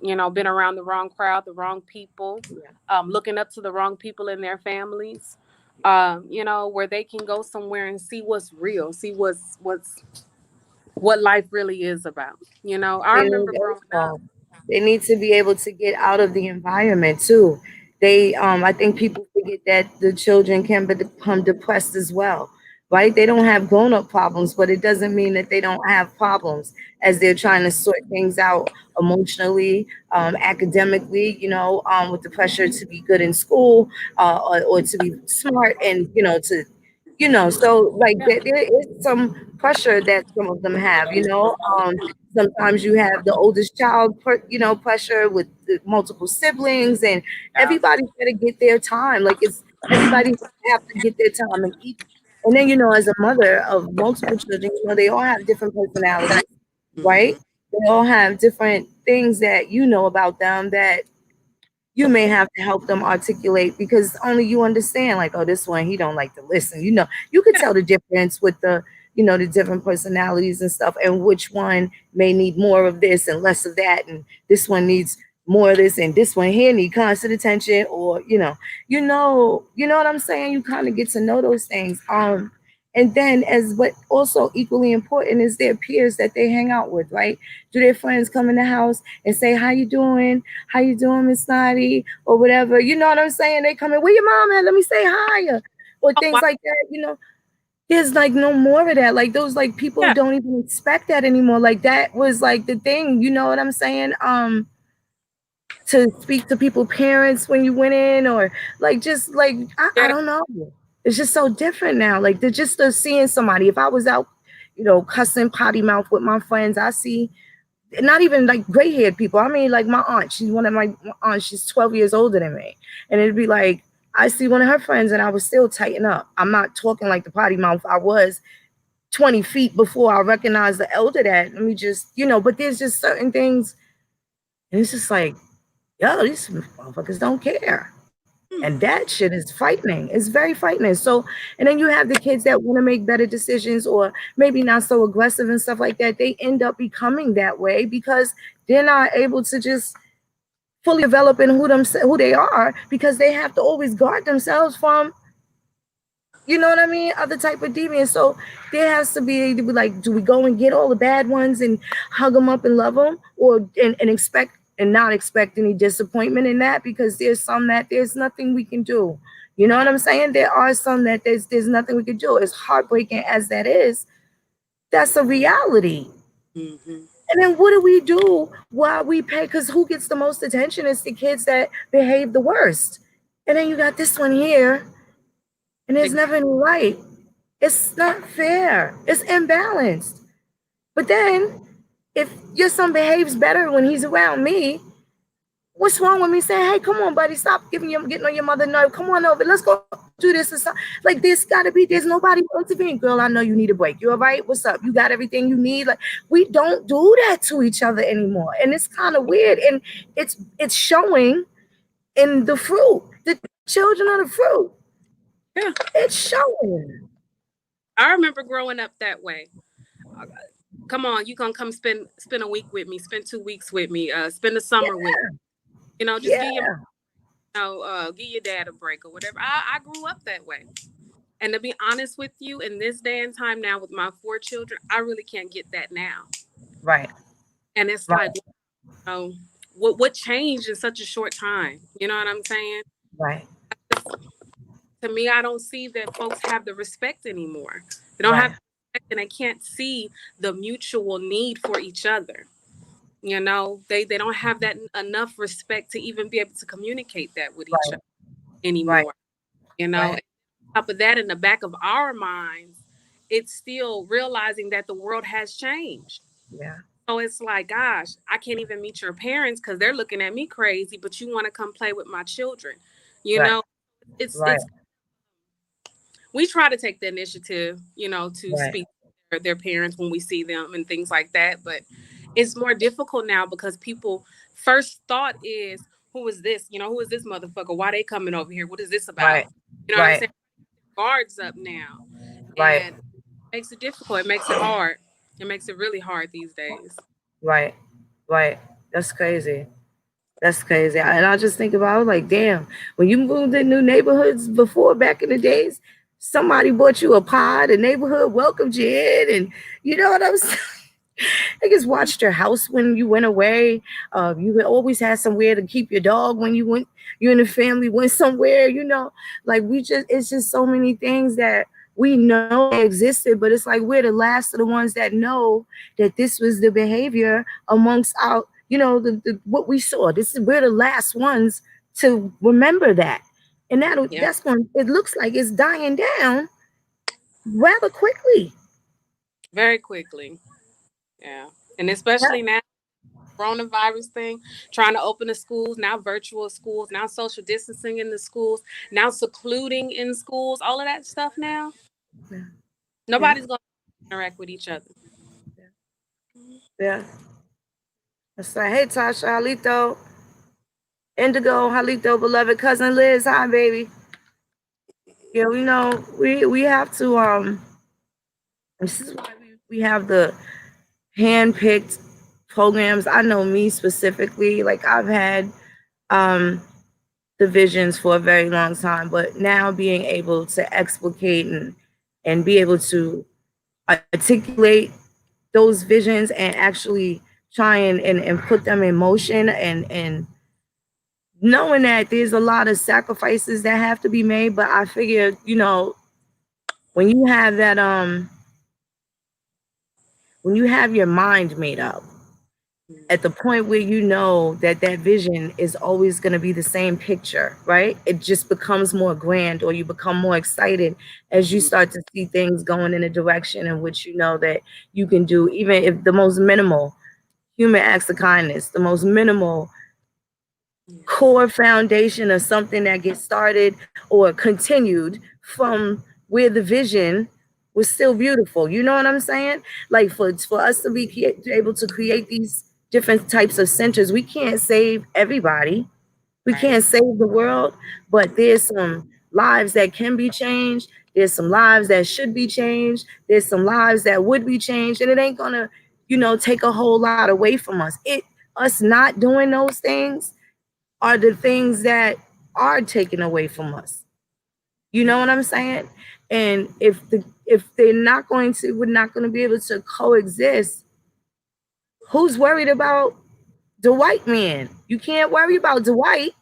been around the wrong crowd, the wrong people, Yeah. looking up to the wrong people in their families, where they can go somewhere and see what's real, see what life really is about. I They need remember growing up. also, they need to be able to get out of the environment too. I think people forget that the children can become depressed as well, right? They don't have grown up problems, but it doesn't mean that they don't have problems as they're trying to sort things out emotionally, academically, with the pressure to be good in school, or to be smart and, so like Yeah, there is some pressure that some of them have, sometimes you have the oldest child, pressure with the multiple siblings, and yeah, everybody's got to get their time. Like everybody have to get their time, and each. And then as a mother of multiple children, they all have different personalities, right? hmm, They all have different things that about them that you may have to help them articulate because only you understand, like, oh, this one, he don't like to listen. You could yeah, tell the difference with the different personalities and stuff, and which one may need more of this and less of that, and this one needs more of this, and this one here need constant attention, or you know what I'm saying. You kind of get to know those things. And then, as what also equally important is their peers that they hang out with, right? Do their friends come in the house and say, "How you doing? How you doing, Miss Snotty?" or whatever. You know what I'm saying? They come in, "Where your mom at? Let me say hi," or things like that. There's like no more of that. Like those, like people yeah, don't even expect that anymore. Like that was like the thing. You know what I'm saying? To speak to people parents when you went in, or like just like I yeah, don't know, it's just so different now. Like they're just seeing somebody. If I was out cussing potty mouth with my friends, I see not even like gray haired people. I mean, like my aunt, she's one of my aunts, she's 12 years older than me, and it'd be like I see one of her friends and I would still tighten up. I'm not talking like the potty mouth I was 20 feet before I recognized the elder. That let me just but there's just certain things, and it's just like, yo, these motherfuckers don't care. And that shit is frightening. It's very frightening. So, and then you have the kids that want to make better decisions or maybe not so aggressive and stuff like that. They end up becoming that way because they're not able to just fully develop in who they are, because they have to always guard themselves from, you know what I mean, other type of deviance. So there has to be like, do we go and get all the bad ones and hug them up and love them, or and expect and not expect any disappointment in that? Because there's some that there's nothing we can do. You know what I'm saying? There are some that there's nothing we can do. As heartbreaking as that is, that's a reality. hmm, And then what do we do while we pay? Because who gets the most attention is the kids that behave the worst. And then you got this one here, and there's never any right. It's not fair. It's imbalanced. But then, if your son behaves better when he's around me, what's wrong with me saying, "Hey, come on, buddy, stop getting on your mother nerve. Come on over. Let's go do this or something." Like this gotta be. There's nobody intervening. Girl, I know you need a break. You all right? What's up? You got everything you need? Like we don't do that to each other anymore, and it's kind of weird. And it's showing in the fruit. The children are the fruit. yeah. It's showing. I remember growing up that way. Come on, you gonna come spend a week with me, spend 2 weeks with me, spend the summer with me. Yeah, Just give your yeah. Give your dad a break or whatever. I grew up that way. And to be honest with you, in this day and time now with my 4 children, I really can't get that now. Right. And it's Right. like, what changed in such a short time? You know what I'm saying? Right. To me, I don't see that folks have the respect anymore. They don't have Right. respect, and they can't see the mutual need for each other. You know, they don't have that enough respect to even be able to communicate that with each Right. other anymore. Right. You know, Right. and on top of that, in the back of our minds, it's still realizing that the world has changed. Yeah. So it's like, gosh, I can't even meet your parents because they're looking at me crazy, but you want to come play with my children. You Right. know, it's Right. it's we try to take the initiative, to Right. speak to their parents when we see them and things like that. But it's more difficult now because people first thought is, who is this? Who is this motherfucker? Why they coming over here? What is this about? Right. You know what I'm Right. saying? Guards up now. Right. And it makes it difficult. It makes it hard. It makes it really hard these days. Right. Right. That's crazy. That's crazy. And I just think about it like, damn, when you moved in new neighborhoods before back in the days, somebody bought you a pie, the neighborhood welcomed you in, and you know what I'm saying? They just watched your house when you went away. You always had somewhere to keep your dog when you and the family went somewhere, like it's just so many things that we know existed, but it's like we're the last of the ones that know that this was the behavior amongst our, what we saw. We're the last ones to remember that. And Yeah, that's when it looks like it's dying down rather quickly. very quickly. Yeah. And especially now, coronavirus thing, trying to open the schools, now virtual schools, now social distancing in the schools, now secluding in schools, all of that stuff now. Yeah. Nobody's going to interact with each other. Yeah. It's like, hey, Tasha, Halito, Indigo, Halito, beloved cousin Liz, hi, baby. Yeah, we have to, this is why we have the hand-picked programs. I know me specifically, like I've had the visions for a very long time, but now being able to explicate and be able to articulate those visions and actually try and put them in motion and knowing that there's a lot of sacrifices that have to be made. But I figure, when you have that when you have your mind made up at the point where you know that that vision is always going to be the same picture, right? It just becomes more grand, or you become more excited as you start to see things going in a direction in which you know that you can do, even if the most minimal human acts of kindness, the most minimal core foundation of something that gets started or continued from where the vision was still beautiful. You know what I'm saying? Like for us to be able to create these different types of centers, we can't save everybody. We can't save the world, but there's some lives that can be changed. There's some lives that should be changed. There's some lives that would be changed, and it ain't gonna, take a whole lot away from us. Us not doing those things are the things that are taken away from us. You know what I'm saying? And if they're not going to, we're not going to be able to coexist. Who's worried about the white man? You can't worry about Dwight.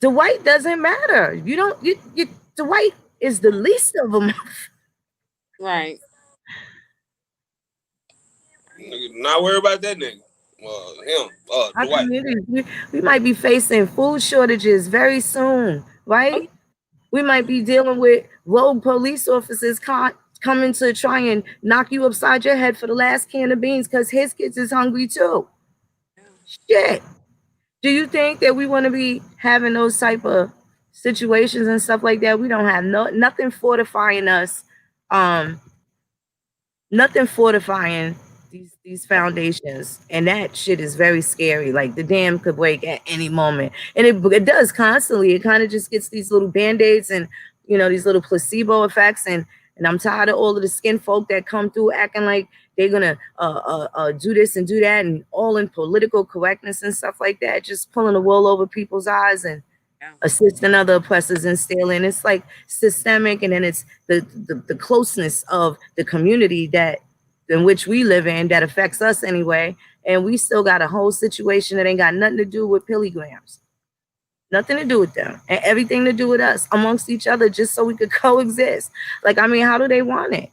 Dwight doesn't matter. You don't. Dwight is the least of them. Right. Not worry about that nigga. Him. Our Dwight. communities, we might be facing food shortages very soon, right? We might be dealing with rogue police officers coming to try and knock you upside your head for the last can of beans because his kids is hungry too. Shit. Do you think that we want to be having those type of situations and stuff like that? We don't have nothing fortifying us. Nothing fortifying these foundations, and that shit is very scary. Like the dam could break at any moment, and it does constantly. It kind of just gets these little band-aids and these little placebo effects, and I'm tired of all of the skin folk that come through acting like they're gonna do this and do that, and all in political correctness and stuff like that, just pulling the wool over people's eyes. And assisting other oppressors and stealing. It's like systemic, and then it's the closeness of the community that in which we live in that affects us anyway. And we still got a whole situation that ain't got nothing to do with pilligrims. Nothing to do with them, and everything to do with us amongst each other, just so we could coexist. Like, I mean, how do they want it?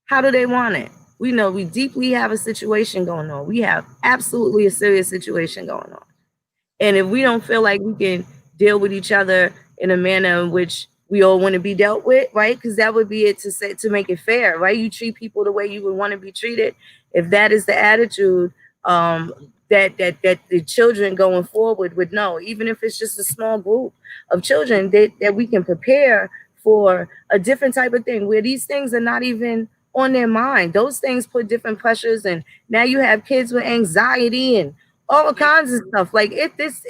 How do they want it? We know we deeply have a situation going on. We have absolutely a serious situation going on. And if we don't feel like we can deal with each other in a manner in which we all want to be dealt with, right? Because that would be it, to make it fair, right? You treat people the way you would want to be treated. If that is the attitude, that the children going forward would know, even if it's just a small group of children, that we can prepare for a different type of thing where these things are not even on their mind. Those things put different pressures, and now you have kids with anxiety and all kinds of stuff. Like this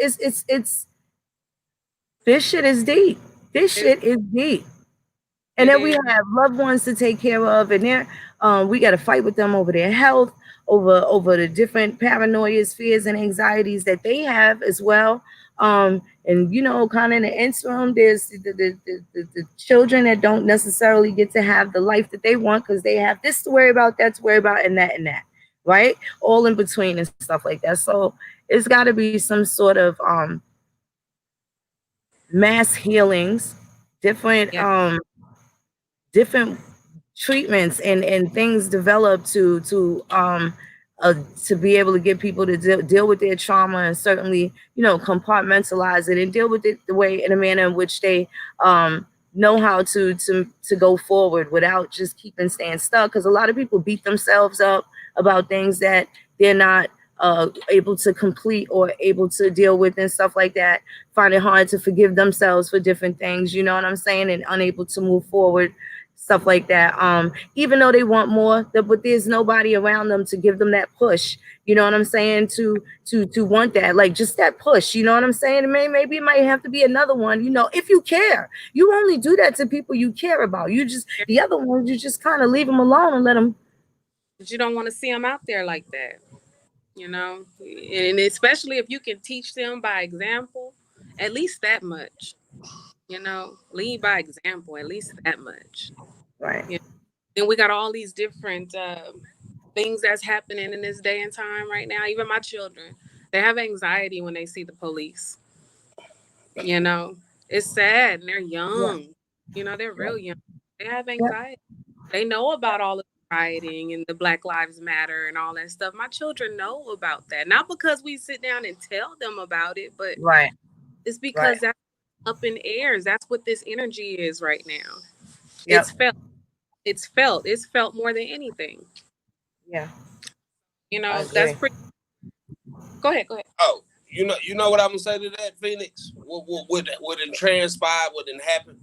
shit is deep. This shit is deep. And then we have loved ones to take care of, and we got to fight with them over their health, over the different paranoias, fears, and anxieties that they have as well. And you know, kind of in the interim, there's the children that don't necessarily get to have the life that they want because they have this to worry about, that to worry about, and that, right? All in between and stuff like that. So it's got to be some sort of mass healings, different different treatments and things developed to be able to get people to deal with their trauma, and certainly, you know, compartmentalize it and deal with it the way, in a manner in which they know how to go forward without just staying stuck. Because a lot of people beat themselves up about things that they're not able to complete or able to deal with and stuff like that, find it hard to forgive themselves for different things, you know what I'm saying, and unable to move forward, stuff like that. Even though they want more, but there's nobody around them to give them that push, you know what I'm saying, to want that, like just that push, you know what I'm saying. And maybe it might have to be another one, you know, if you care. You only do that to people you care about. You just, the other ones, you just kind of leave them alone and let them. But you don't want to see them out there like that, you know, and especially if you can teach them by example, at least that much, you know, lead by example, at least that much. Right. You know? And we got all these different things that's happening in this day and time right now. Even my children, they have anxiety when they see the police. You know, it's sad, and they're young. Yeah. You know, they're real young. They have anxiety. Yeah. They know about all of the rioting and the Black Lives Matter and all that stuff. My children know about that. Not because we sit down and tell them about it, but right. It's because that's up in airs. That's what this energy is right now. Yep. It's felt more than anything. Yeah. You know, that's pretty. Go ahead. Oh, you know what I'm gonna say to that, Phoenix? What transpired, what didn't happen,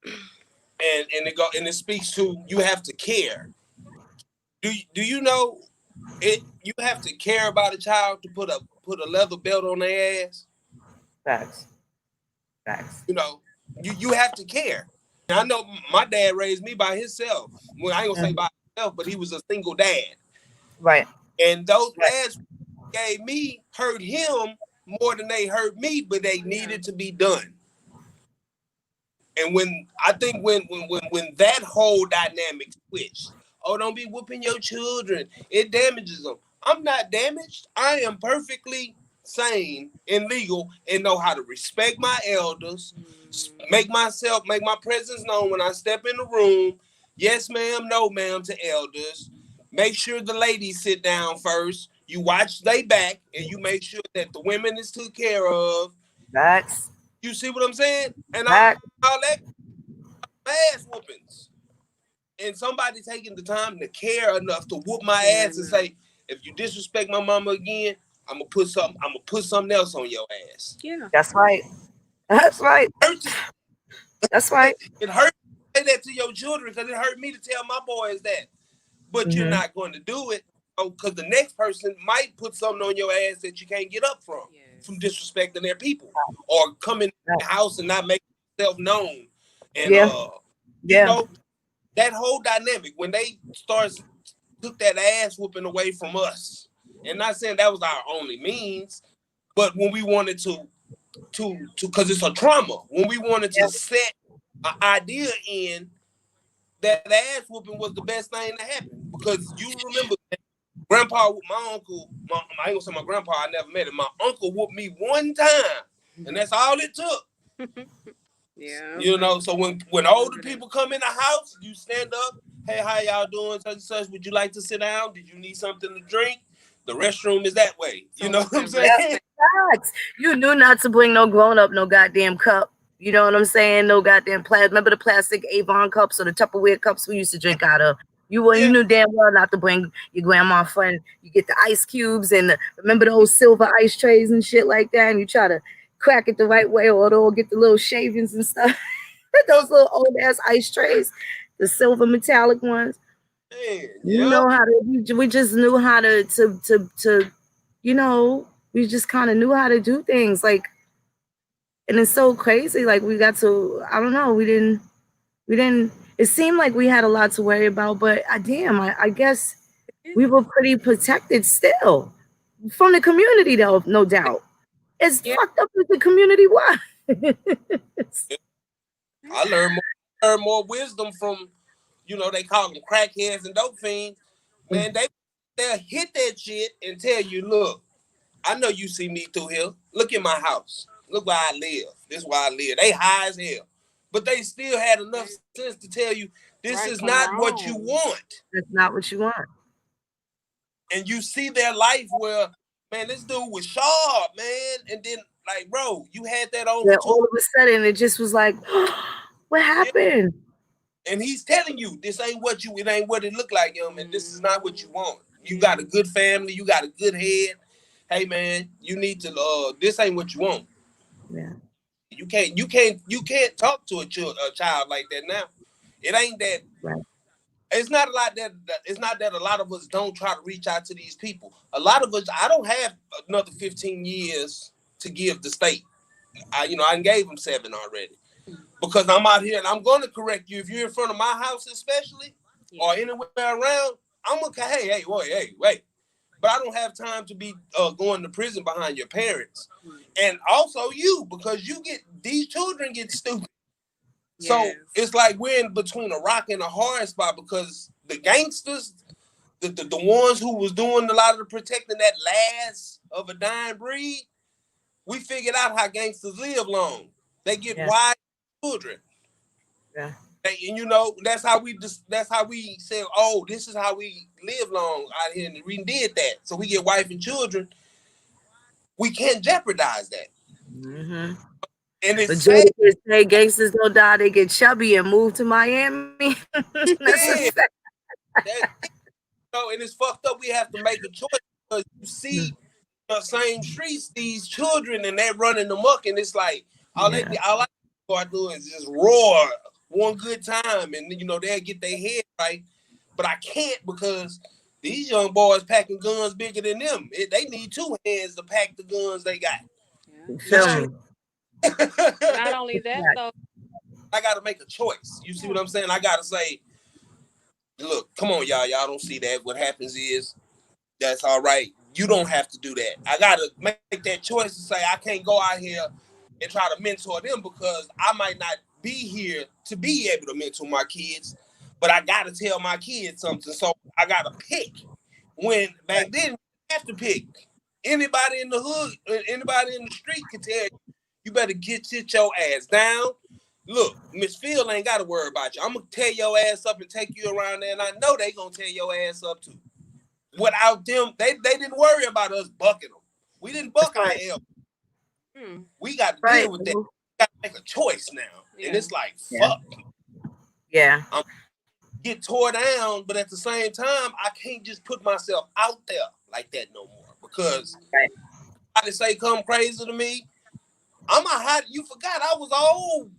and it speaks to, you have to care. Do you know it? You have to care about a child to put a leather belt on their ass. Facts. You know, you have to care. And I know my dad raised me by himself. Well, I ain't gonna say by himself, but he was a single dad. Right. And those ads gave me hurt him more than they hurt me, but they needed to be done. And when that whole dynamic switched, oh, don't be whooping your children, it damages them. I'm not damaged. I am perfectly sane and legal and know how to respect my elders, make my presence known when I step in the room. Yes, ma'am, no, ma'am to elders. Make sure the ladies sit down first. You watch they back and you make sure that the women is took care of. That's. You see what I'm saying? And all that ass whoopings. And somebody taking the time to care enough to whoop my ass and say, if you disrespect my mama again, I'm gonna put something else on your ass. Yeah. That's right. That's right. That's right. It hurt to say that to your children because it hurt me to tell my boys that. But you're not going to do it because the next person might put something on your ass that you can't get up from disrespecting their people or coming in the house and not making yourself known. And you know, that whole dynamic when they took that ass whooping away from us. And not saying that was our only means, but when we wanted to because it's a trauma. When we wanted to set an idea in that ass whooping was the best thing to happen, because you remember grandpa, my uncle, I ain't gonna say my grandpa, I never met him. My uncle whooped me one time, and that's all it took. Yeah. You know, so when older people come in the house, you stand up. Hey, how y'all doing? Such and such. Would you like to sit down? Did you need something to drink? The restroom is that way. You know what I'm saying? You knew not to bring no grown up, no goddamn cup. You know what I'm saying? No goddamn plastic. Remember the plastic Avon cups or the Tupperware cups we used to drink out of? You knew damn well not to bring your grandma friend. You get the ice cubes and remember those silver ice trays and shit like that, and you try to crack it the right way, or they'll get the little shavings and stuff. Those little old ass ice trays, the silver metallic ones. Man, you know how to. We just knew how to. You know, we just kind of knew how to do things like. And it's so crazy. Like we got to, I don't know. We didn't, it seemed like we had a lot to worry about, but damn, I guess we were pretty protected still from the community though, no doubt. It's fucked up as the community was. I learned more wisdom from, you know, they call them crackheads and dope fiends. Man, they'll hit that shit and tell you, look, I know you see me through here. Look at my house. Look where I live. This is where I live. They high as hell. But they still had enough sense to tell you, this is not what you want. That's not what you want. And you see their life where, man, this dude was sharp, man. And then, like, bro, you had that on. Yeah, all of a sudden, it just was like, what happened? Yeah. And he's telling you, this ain't what it ain't what it looked like, young man. This is not what you want. You got a good family. You got a good head. Hey, man, you need to, this ain't what you want. Yeah. You can't talk to a child like that now. It ain't that. Right. It's not a lot that. It's not that a lot of us don't try to reach out to these people. A lot of us, I don't have another 15 years to give the state. I gave them 7 already, because I'm out here and I'm going to correct you if you're in front of my house, especially or anywhere around. I'm gonna hey, wait. But I don't have time to be going to prison behind your parents. And also you, because these children get stupid. Yes. So it's like we're in between a rock and a hard spot, because the gangsters, the ones who was doing a lot of the protecting, that last of a dying breed, we figured out how gangsters live long. They get wise children. Yeah. And that's how we said, oh, this is how we live long out here, and we did that. So we get wife and children. We can't jeopardize that. Mm-hmm. And it's say gangsters don't die, they get chubby and move to Miami. That's a fact. And it's fucked up. We have to make a choice, because you see the same streets, these children, and they're running amok, and it's like all I start doing is just roar one good time, and they'll get their head right. But I can't, because these young boys packing guns bigger than them. They need 2 hands to pack the guns they got. Yeah. Not only that, though, I got to make a choice. You see what I'm saying? I got to say, look, come on, y'all. Y'all don't see that. What happens is, that's all right. You don't have to do that. I got to make that choice to say, I can't go out here and try to mentor them, because I might not be here to be able to mentor my kids, but I got to tell my kids something. So I got to pick. When back then, you have to pick. Anybody in the hood, anybody in the street can tell you, you better sit your ass down. Look, Miss Phil ain't got to worry about you. I'm going to tear your ass up and take you around there, and I know they going to tear your ass up too. Without them, they didn't worry about us bucking them. We didn't buck our elbow. We got to deal with that. We got to make a choice now. Yeah. And it's like, fuck. Yeah. Get tore down, but at the same time, I can't just put myself out there like that no more, because I say come crazy to me. You forgot I was an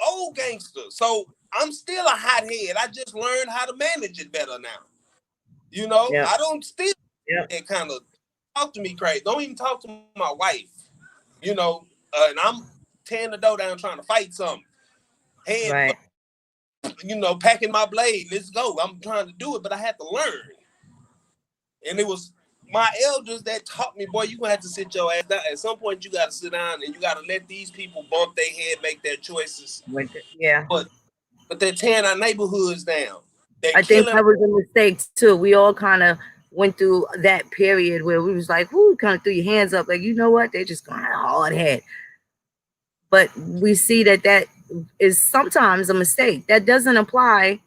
old gangster. So I'm still a hothead. I just learned how to manage it better now. I don't still and kind of talk to me crazy. Don't even talk to my wife. And I'm tearing the door down trying to fight something. Packing my blade. Let's go. I'm trying to do it, but I had to learn. And it was, my elders that taught me, boy, you gonna have to sit your ass down. At some point, you gotta sit down and you gotta let these people bump their head, make their choices. Yeah. But they're tearing our neighborhoods down. I think that was a mistake too. We all kind of went through that period where we was like, "Whoo!" Kind of threw your hands up, like, you know what? They're just gonna have a hard head. But we see that is sometimes a mistake. That doesn't apply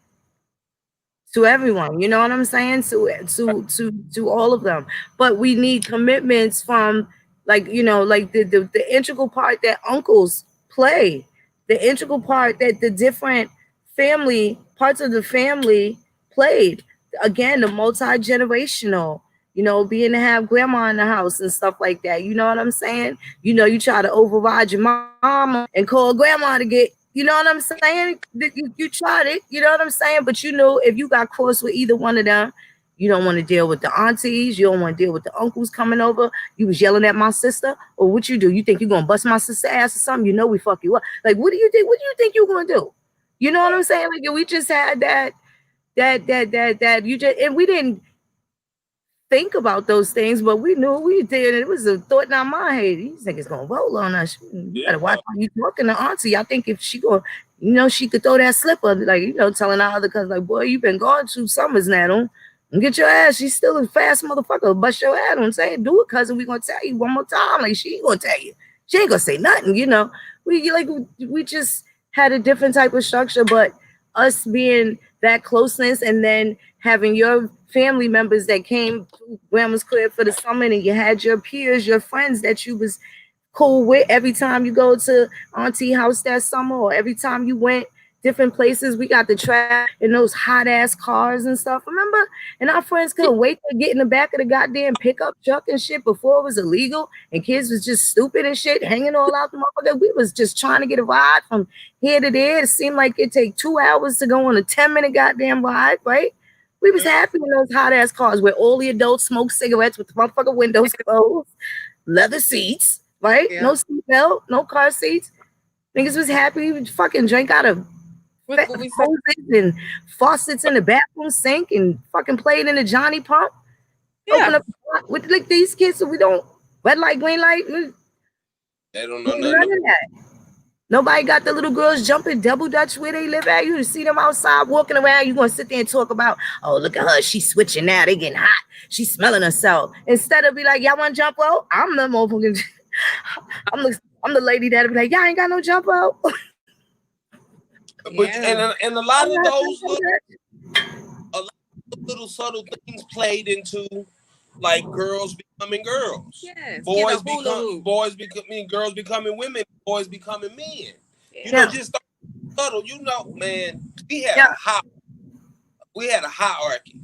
to everyone. You know what I'm saying? To all of them. But we need commitments from, like, you know, like the integral part that uncles play, the integral part that the different parts of the family played. Again, the multi-generational, you know, being to have grandma in the house and stuff like that. You know what I'm saying? You know, you try to override your mama and call grandma to get, you know what I'm saying? You tried it, you know what I'm saying? But you know, if you got cross with either one of them, you don't want to deal with the aunties, you don't want to deal with the uncles coming over. You was yelling at my sister, or what you do? You think you're gonna bust my sister's ass or something? You know we fuck you up. Like, what do you think? What do you think you're gonna do? You know what I'm saying? Like, we just had that you just, and we didn't think about those things, but we knew we did. It was a thought in our mind. Hey, these niggas gonna roll on us. You gotta watch how you talking to auntie. I think if she go, you know, she could throw that slipper, like, you know, telling our other cousins, like, boy, you been gone 2 summers now. Don't get your ass. She's still a fast motherfucker. Bust your ass. Don't say, do it, cousin. We gonna tell you one more time. Like, she ain't gonna tell you. She ain't gonna say nothing. You know, we just had a different type of structure, but us being that closeness, and then having your family members that came to grandma's crib for the summer, and you had your peers, your friends that you was cool with every time you go to auntie house that summer, or every time you went different places. We got the track in those hot ass cars and stuff, remember? And our friends couldn't wait to get in the back of the goddamn pickup truck and shit before it was illegal, and kids was just stupid and shit, hanging all out the motherfucker. We was just trying to get a ride from here to there. It seemed like it take 2 hours to go on a 10-minute goddamn ride, right? We was happy in those hot ass cars where all the adults smoke cigarettes with the motherfucking windows closed, leather seats, right? Yeah. No seatbelt, no car seats. Niggas was happy. We fucking drank out of hoses and faucets in the bathroom sink, and fucking played in the Johnny Pump. Yeah. Open up with like these kids, so we don't red light, green light. They don't know none of that. Nobody got the little girls jumping double dutch where they live at. You see them outside walking around. You gonna sit there and talk about, oh, look at her, she's switching now. They getting hot. She's smelling herself. Instead of be like, y'all want to jump out? I'm the motherfucking. I'm the lady that'll be like, y'all ain't got no jump out. But and a lot of those little subtle things played into, like, girls becoming girls, yes, girls becoming women, boys becoming men. Yeah. You know, just subtle. You know, man, we had a hierarchy.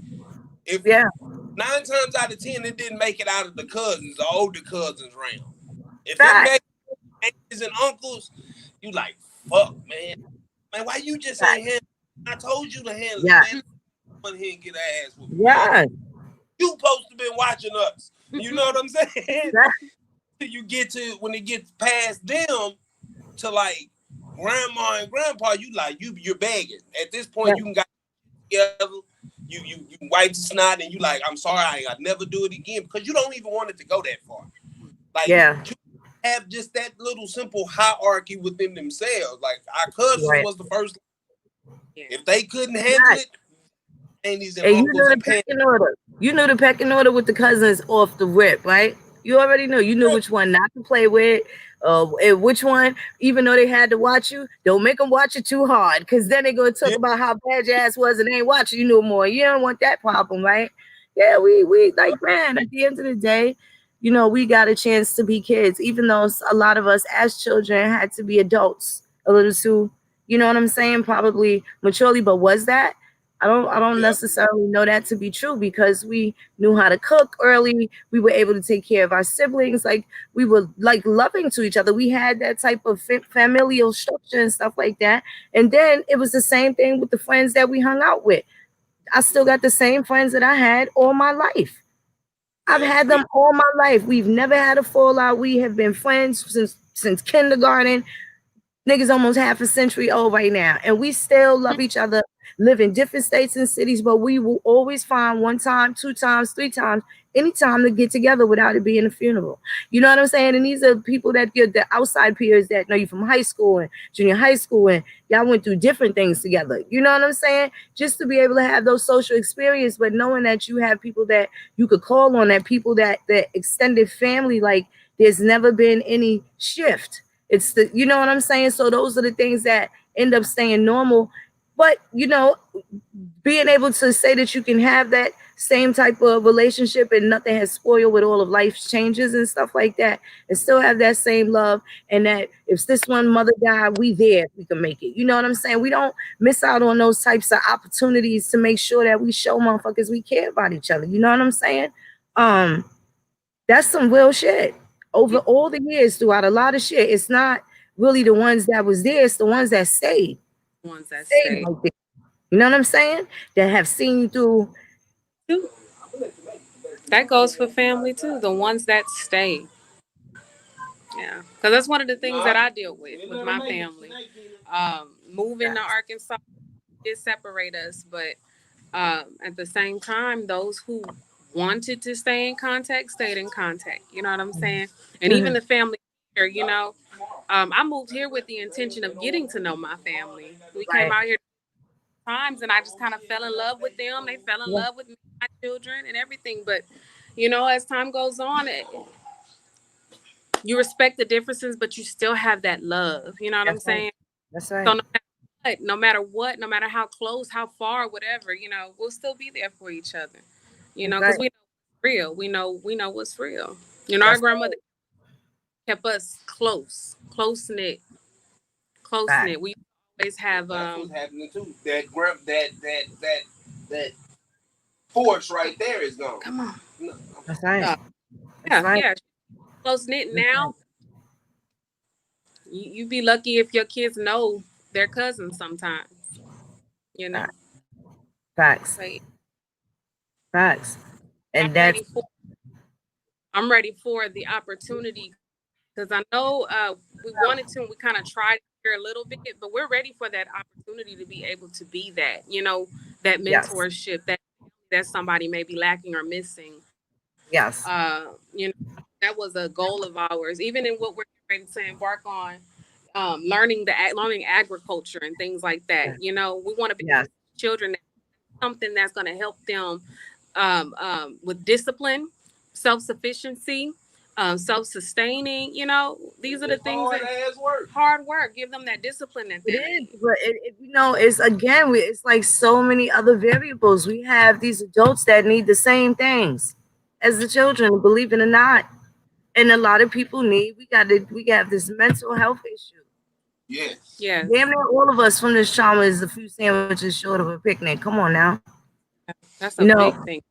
If 9 times out of 10 it didn't make it out of the cousins, the older cousins round. If it made aunts and uncles, you like, fuck, man, why you just ain't handle? I told you to handle it, man. Come here and get ass with me. Yeah. You supposed to been watching us. You know what I'm saying? You get to, when it gets past them to like grandma and grandpa, you like, you're begging. At this point, you can got together, you wipe the snot, and you like, I'm sorry, I'll never do it again, because you don't even want it to go that far. Like, you have just that little simple hierarchy within themselves. Like, our cousins was the first. If they couldn't handle it, aunties and uncles and pecking order. You knew the pecking order with the cousins off the rip, right? You already knew. You knew which one not to play with, and which one, even though they had to watch you, don't make them watch it too hard, because then they're going to talk about how bad your ass was and they ain't watching you no more. You don't want that problem, right? Yeah, we like, man, at the end of the day, you know, we got a chance to be kids, even though a lot of us as children had to be adults a little too, you know what I'm saying? Probably maturely, but was that? I don't necessarily know that to be true, because we knew how to cook early. We were able to take care of our siblings. Like, we were like loving to each other. We had that type of familial structure and stuff like that. And then it was the same thing with the friends that we hung out with. I still got the same friends that I had all my life. I've had them all my life. We've never had a fallout. We have been friends since kindergarten. Niggas almost half a century old right now, and we still love each other live in different states and cities, but we will always find 1 time, 2 times, 3 times, any time to get together without it being a funeral. You know what I'm saying? And these are people that get the outside peers that know you from high school and junior high school, and y'all went through different things together. You know what I'm saying? Just to be able to have those social experience, but knowing that you have people that you could call on, that people that extended family, like there's never been any shift. It's the, you know what I'm saying? So those are the things that end up staying normal. But, you know, being able to say that you can have that same type of relationship and nothing has spoiled with all of life's changes and stuff like that, and still have that same love, and that if this one mother died, we there, we can make it. You know what I'm saying? We don't miss out on those types of opportunities to make sure that we show motherfuckers we care about each other. You know what I'm saying? That's some real shit. Over all the years, throughout a lot of shit, it's not really the ones that was there, it's the ones that stayed. Ones that stayed. Like, you know what I'm saying? That have seen you through. That goes for family too. The ones that stay. Yeah, because that's one of the things that I deal with my family. Moving to Arkansas did separate us, but at the same time, those who wanted to stay in contact stayed in contact. You know what I'm saying? And even the family here, you know, I moved here with the intention of getting to know my family. We came out here times, and I just kind of fell in love with them. They fell in love with me, my children, and everything. But you know, as time goes on, you respect the differences, but you still have that love. You know what I'm saying? That's right. So no matter what, no matter how close, how far, whatever, you know, we'll still be there for each other. You know, because we know what's real. We know what's real. You know, our grandmother kept us close knit. We always have that's what's happening too. That force right there is gone. Come on. That's right. Yeah. Close knit now. You be lucky if your kids know their cousins sometimes. You know. Facts. And I'm ready for the opportunity, because I know we wanted to, and we kind of tried here a little bit, but we're ready for that opportunity to be able to be that, you know, that mentorship that somebody may be lacking or missing. Yes. You know, that was a goal of ours, even in what we're ready to embark on, learning agriculture and things like that. You know, we want to be children, something that's going to help them with discipline, self-sufficiency, self-sustaining. You know, these are the things hard work. Give them that discipline that they need. But you know, it's again, it's like so many other variables. We have these adults that need the same things as the children, believe it or not, and a lot of people we have this mental health issue. Yes. Damn near all of us from this trauma is a few sandwiches short of a picnic. Come on now. That's a big thing.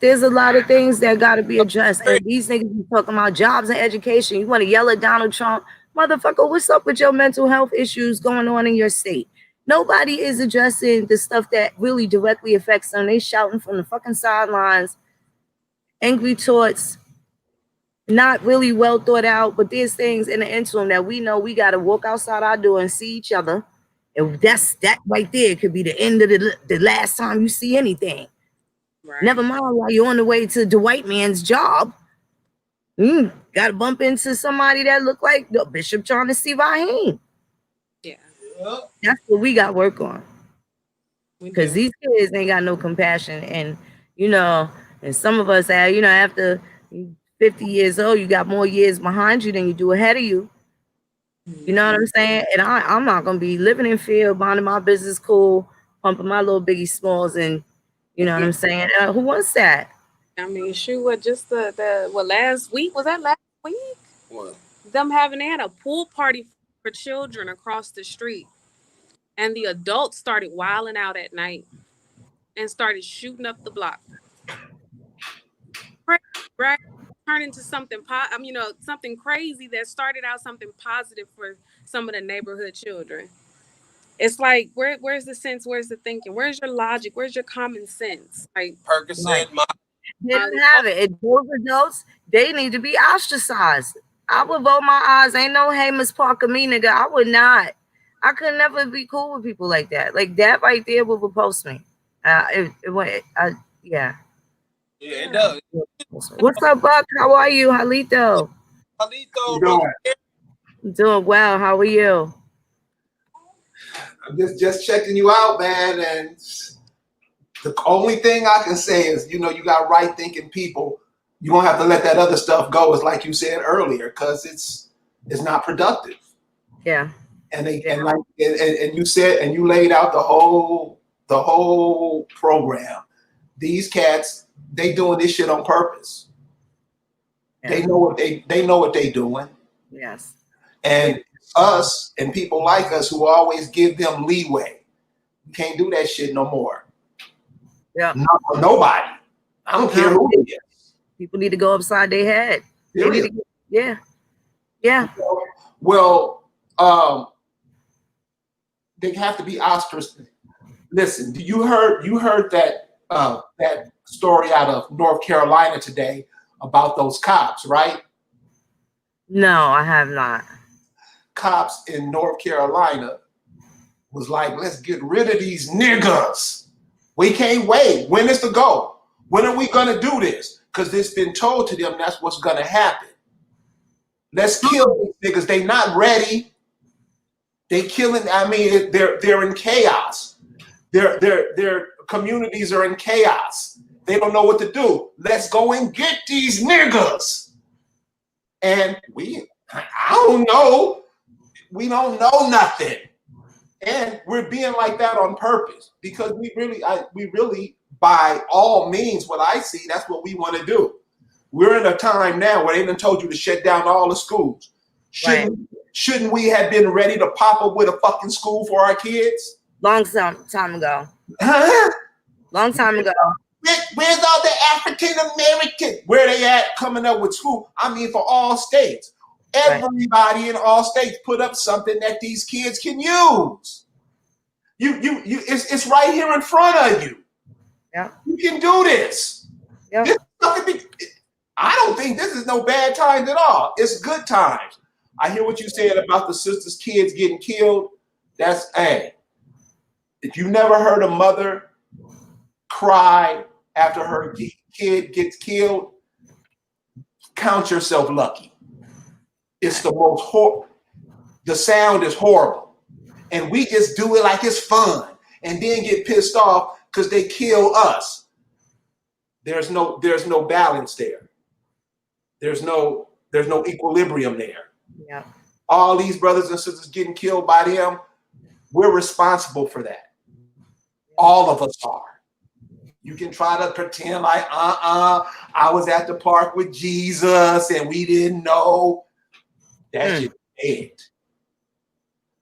There's a lot of things that got to be addressed. And these niggas be talking about jobs and education. You want to yell at Donald Trump? Motherfucker, what's up with your mental health issues going on in your state? Nobody is addressing the stuff that really directly affects them. They shouting from the fucking sidelines, angry torts, not really well thought out, but there's things in the interim that we know we got to walk outside our door and see each other. And that right there could be the end of the last time you see anything. Right. Never mind while you're on the way to the white man's job. Got to bump into somebody that look like the bishop trying to see Raheem. Yeah. That's what we got work on. Because these kids ain't got no compassion. And, you know, and some of us have, you know, after 50 years old, you got more years behind you than you do ahead of you. You know what I'm saying? And I'm not going to be living in fear, minding my business cool, pumping my little Biggie Smalls, and you know what I'm saying? Who wants that? I mean, shoot, just last week? Was that last week? What? They had a pool party for children across the street. And the adults started wilding out at night and started shooting up the block. Right? Turned into something, something crazy that started out something positive for some of the neighborhood children. It's like, where's the sense? Where's the thinking? Where's your logic? Where's your common sense? Like Percocet, they didn't have it. And those adults, they need to be ostracized. I would roll my eyes. Ain't no Hamus Parker me, nigga. I would not. I could never be cool with people like that. Like that right there would repulse me. It went. Yeah. Yeah, it does. What's up, Buck? How are you, Halito? Halito, brother. I'm doing well. How are you? I'm just checking you out, man. And the only thing I can say is, you got right thinking people. You're gonna have to let that other stuff go, as like you said earlier, because it's not productive. Yeah. And you said, and you laid out the whole program. These cats, they doing this shit on purpose. Yeah. They know what they doing. Yes. And us and people like us who always give them leeway. You can't do that shit no more. Yeah. Not for nobody. I don't care who it is. People need to go upside their head. Yeah. Well, they have to be ostracized. Listen, you heard that that story out of North Carolina today about those cops, right? No, I have not. Cops in North Carolina was like, let's get rid of these niggas. We can't wait. When is the go? When are we gonna do this? Because it's been told to them that's what's gonna happen. Let's kill these niggas. They not ready. They killing. I mean, they're in chaos. Their communities are in chaos. They don't know what to do. Let's go and get these niggas. And I don't know. We don't know nothing. And we're being like that on purpose because we really, by all means, what I see, that's what we want to do. We're in a time now where they done told you to shut down all the schools. Shouldn't we have been ready to pop up with a fucking school for our kids? Long time ago. Huh? Long time ago. Where's all the African Americans? Where they at coming up with school? I mean, for all states. Everybody in all states put up something that these kids can use. It's right here in front of you. Yeah. You can do this. Yeah. I don't think this is no bad times at all. It's good times. I hear what you said about the sister's kids getting killed. That's if you never heard a mother cry after her kid gets killed, count yourself lucky. It's the most the sound is horrible. And we just do it like it's fun and then get pissed off because they kill us. There's no balance there. There's no equilibrium there. Yeah. All these brothers and sisters getting killed by them, we're responsible for that. All of us are. You can try to pretend like, I was at the park with Jesus and we didn't know. That's just dead.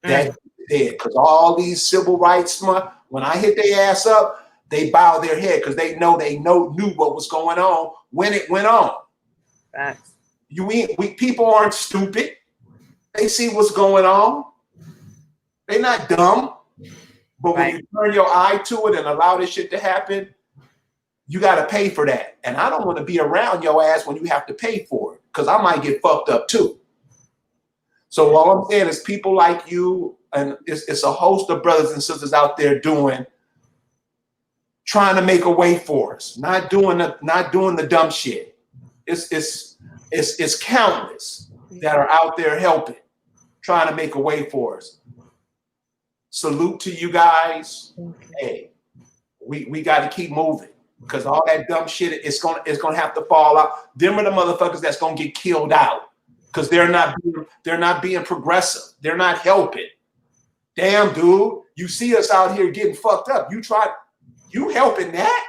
That's dead. Because all these civil rights, when I hit their ass up, they bow their head because they knew what was going on when it went on. Facts. People aren't stupid. They see what's going on. They're not dumb. But when you turn your eye to it and allow this shit to happen, you got to pay for that. And I don't want to be around your ass when you have to pay for it because I might get fucked up too. So all I'm saying is people like you, and it's a host of brothers and sisters out there trying to make a way for us, not doing the dumb shit. It's countless that are out there helping, trying to make a way for us. Salute to you guys. Hey, we got to keep moving because all that dumb shit it's gonna have to fall out. Them are the motherfuckers that's gonna get killed out because they're not being progressive. They're not helping. Damn, dude, you see us out here getting fucked up. You helping that?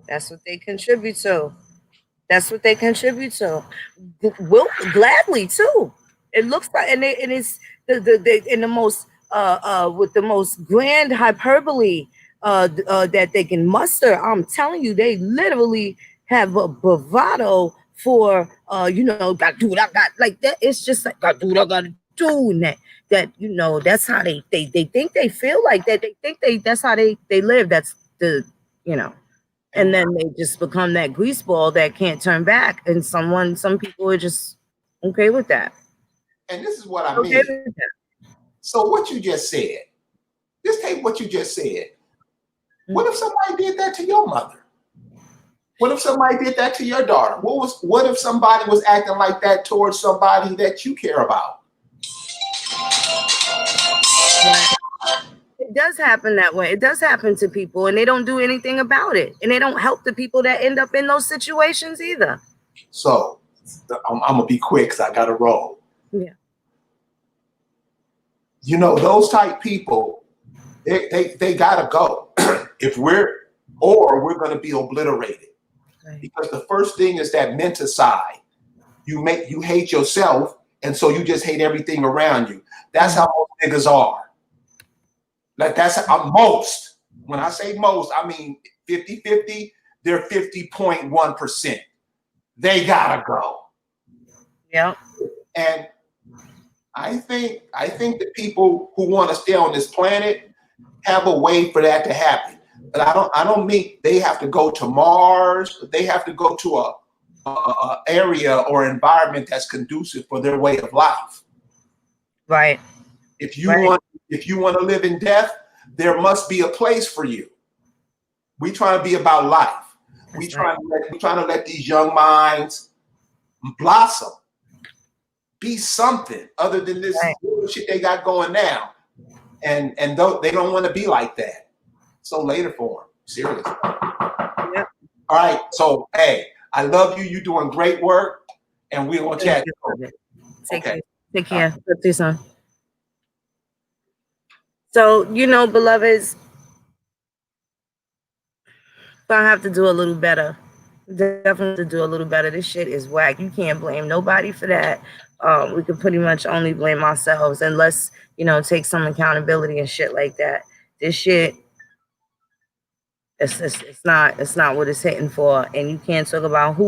That's what they contribute to. Will gladly too. It looks like, and it's in the most with the most grand hyperbole that they can muster. I'm telling you, they literally have a bravado for gotta do what I got, like that. It's just like gotta do what I gotta do, and that that's how they think they feel like that. They think that's how they live. That's the and then they just become that grease ball that can't turn back. And some people are just okay with that. And this is what I mean. So what you just said, just take what you just said. What if somebody did that to your mother? What if somebody did that to your daughter? What if somebody was acting like that towards somebody that you care about? It does happen that way. It does happen to people, and they don't do anything about it. And they don't help the people that end up in those situations either. So I'm going to be quick because I got to roll. Yeah. You know, those type people, they got to go. If we're going to be obliterated. Right. Because the first thing is that menticide. You hate yourself, and so you just hate everything around you. That's how most niggas are. Like that's most. When I say most, I mean 50-50. They're 50.1%. They gotta go. Yeah. And I think the people who want to stay on this planet have a way for that to happen. But I don't mean they have to go to Mars, but they have to go to a area or environment that's conducive for their way of life. Right. If you want to live in death, there must be a place for you. We trying to be about life. We trying to let these young minds blossom, be something other than this shit they got going now. And they don't want to be like that. So later for them, seriously. Yep. All right. So hey, I love you. You're doing great work, and we're gonna chat. Take care. Talk to you soon. So beloveds, I have to do a little better. Definitely do a little better. This shit is whack. You can't blame nobody for that. We could pretty much only blame ourselves, and let's take some accountability and shit like that. This shit. It's not what it's hitting for, and you can't talk about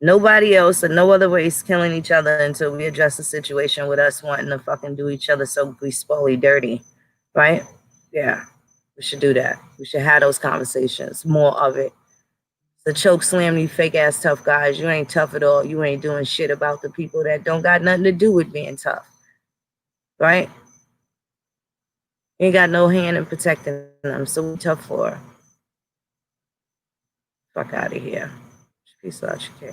nobody else or no other race killing each other until we address the situation with us wanting to fucking do each other so spoily dirty, right? Yeah, we should do that. We should have those conversations, more of it. The choke slam, you fake ass tough guys. You ain't tough at all. You ain't doing shit about the people that don't got nothing to do with being tough, right? You ain't got no hand in protecting them, so we tough for her. Fuck out of here. Peace out, you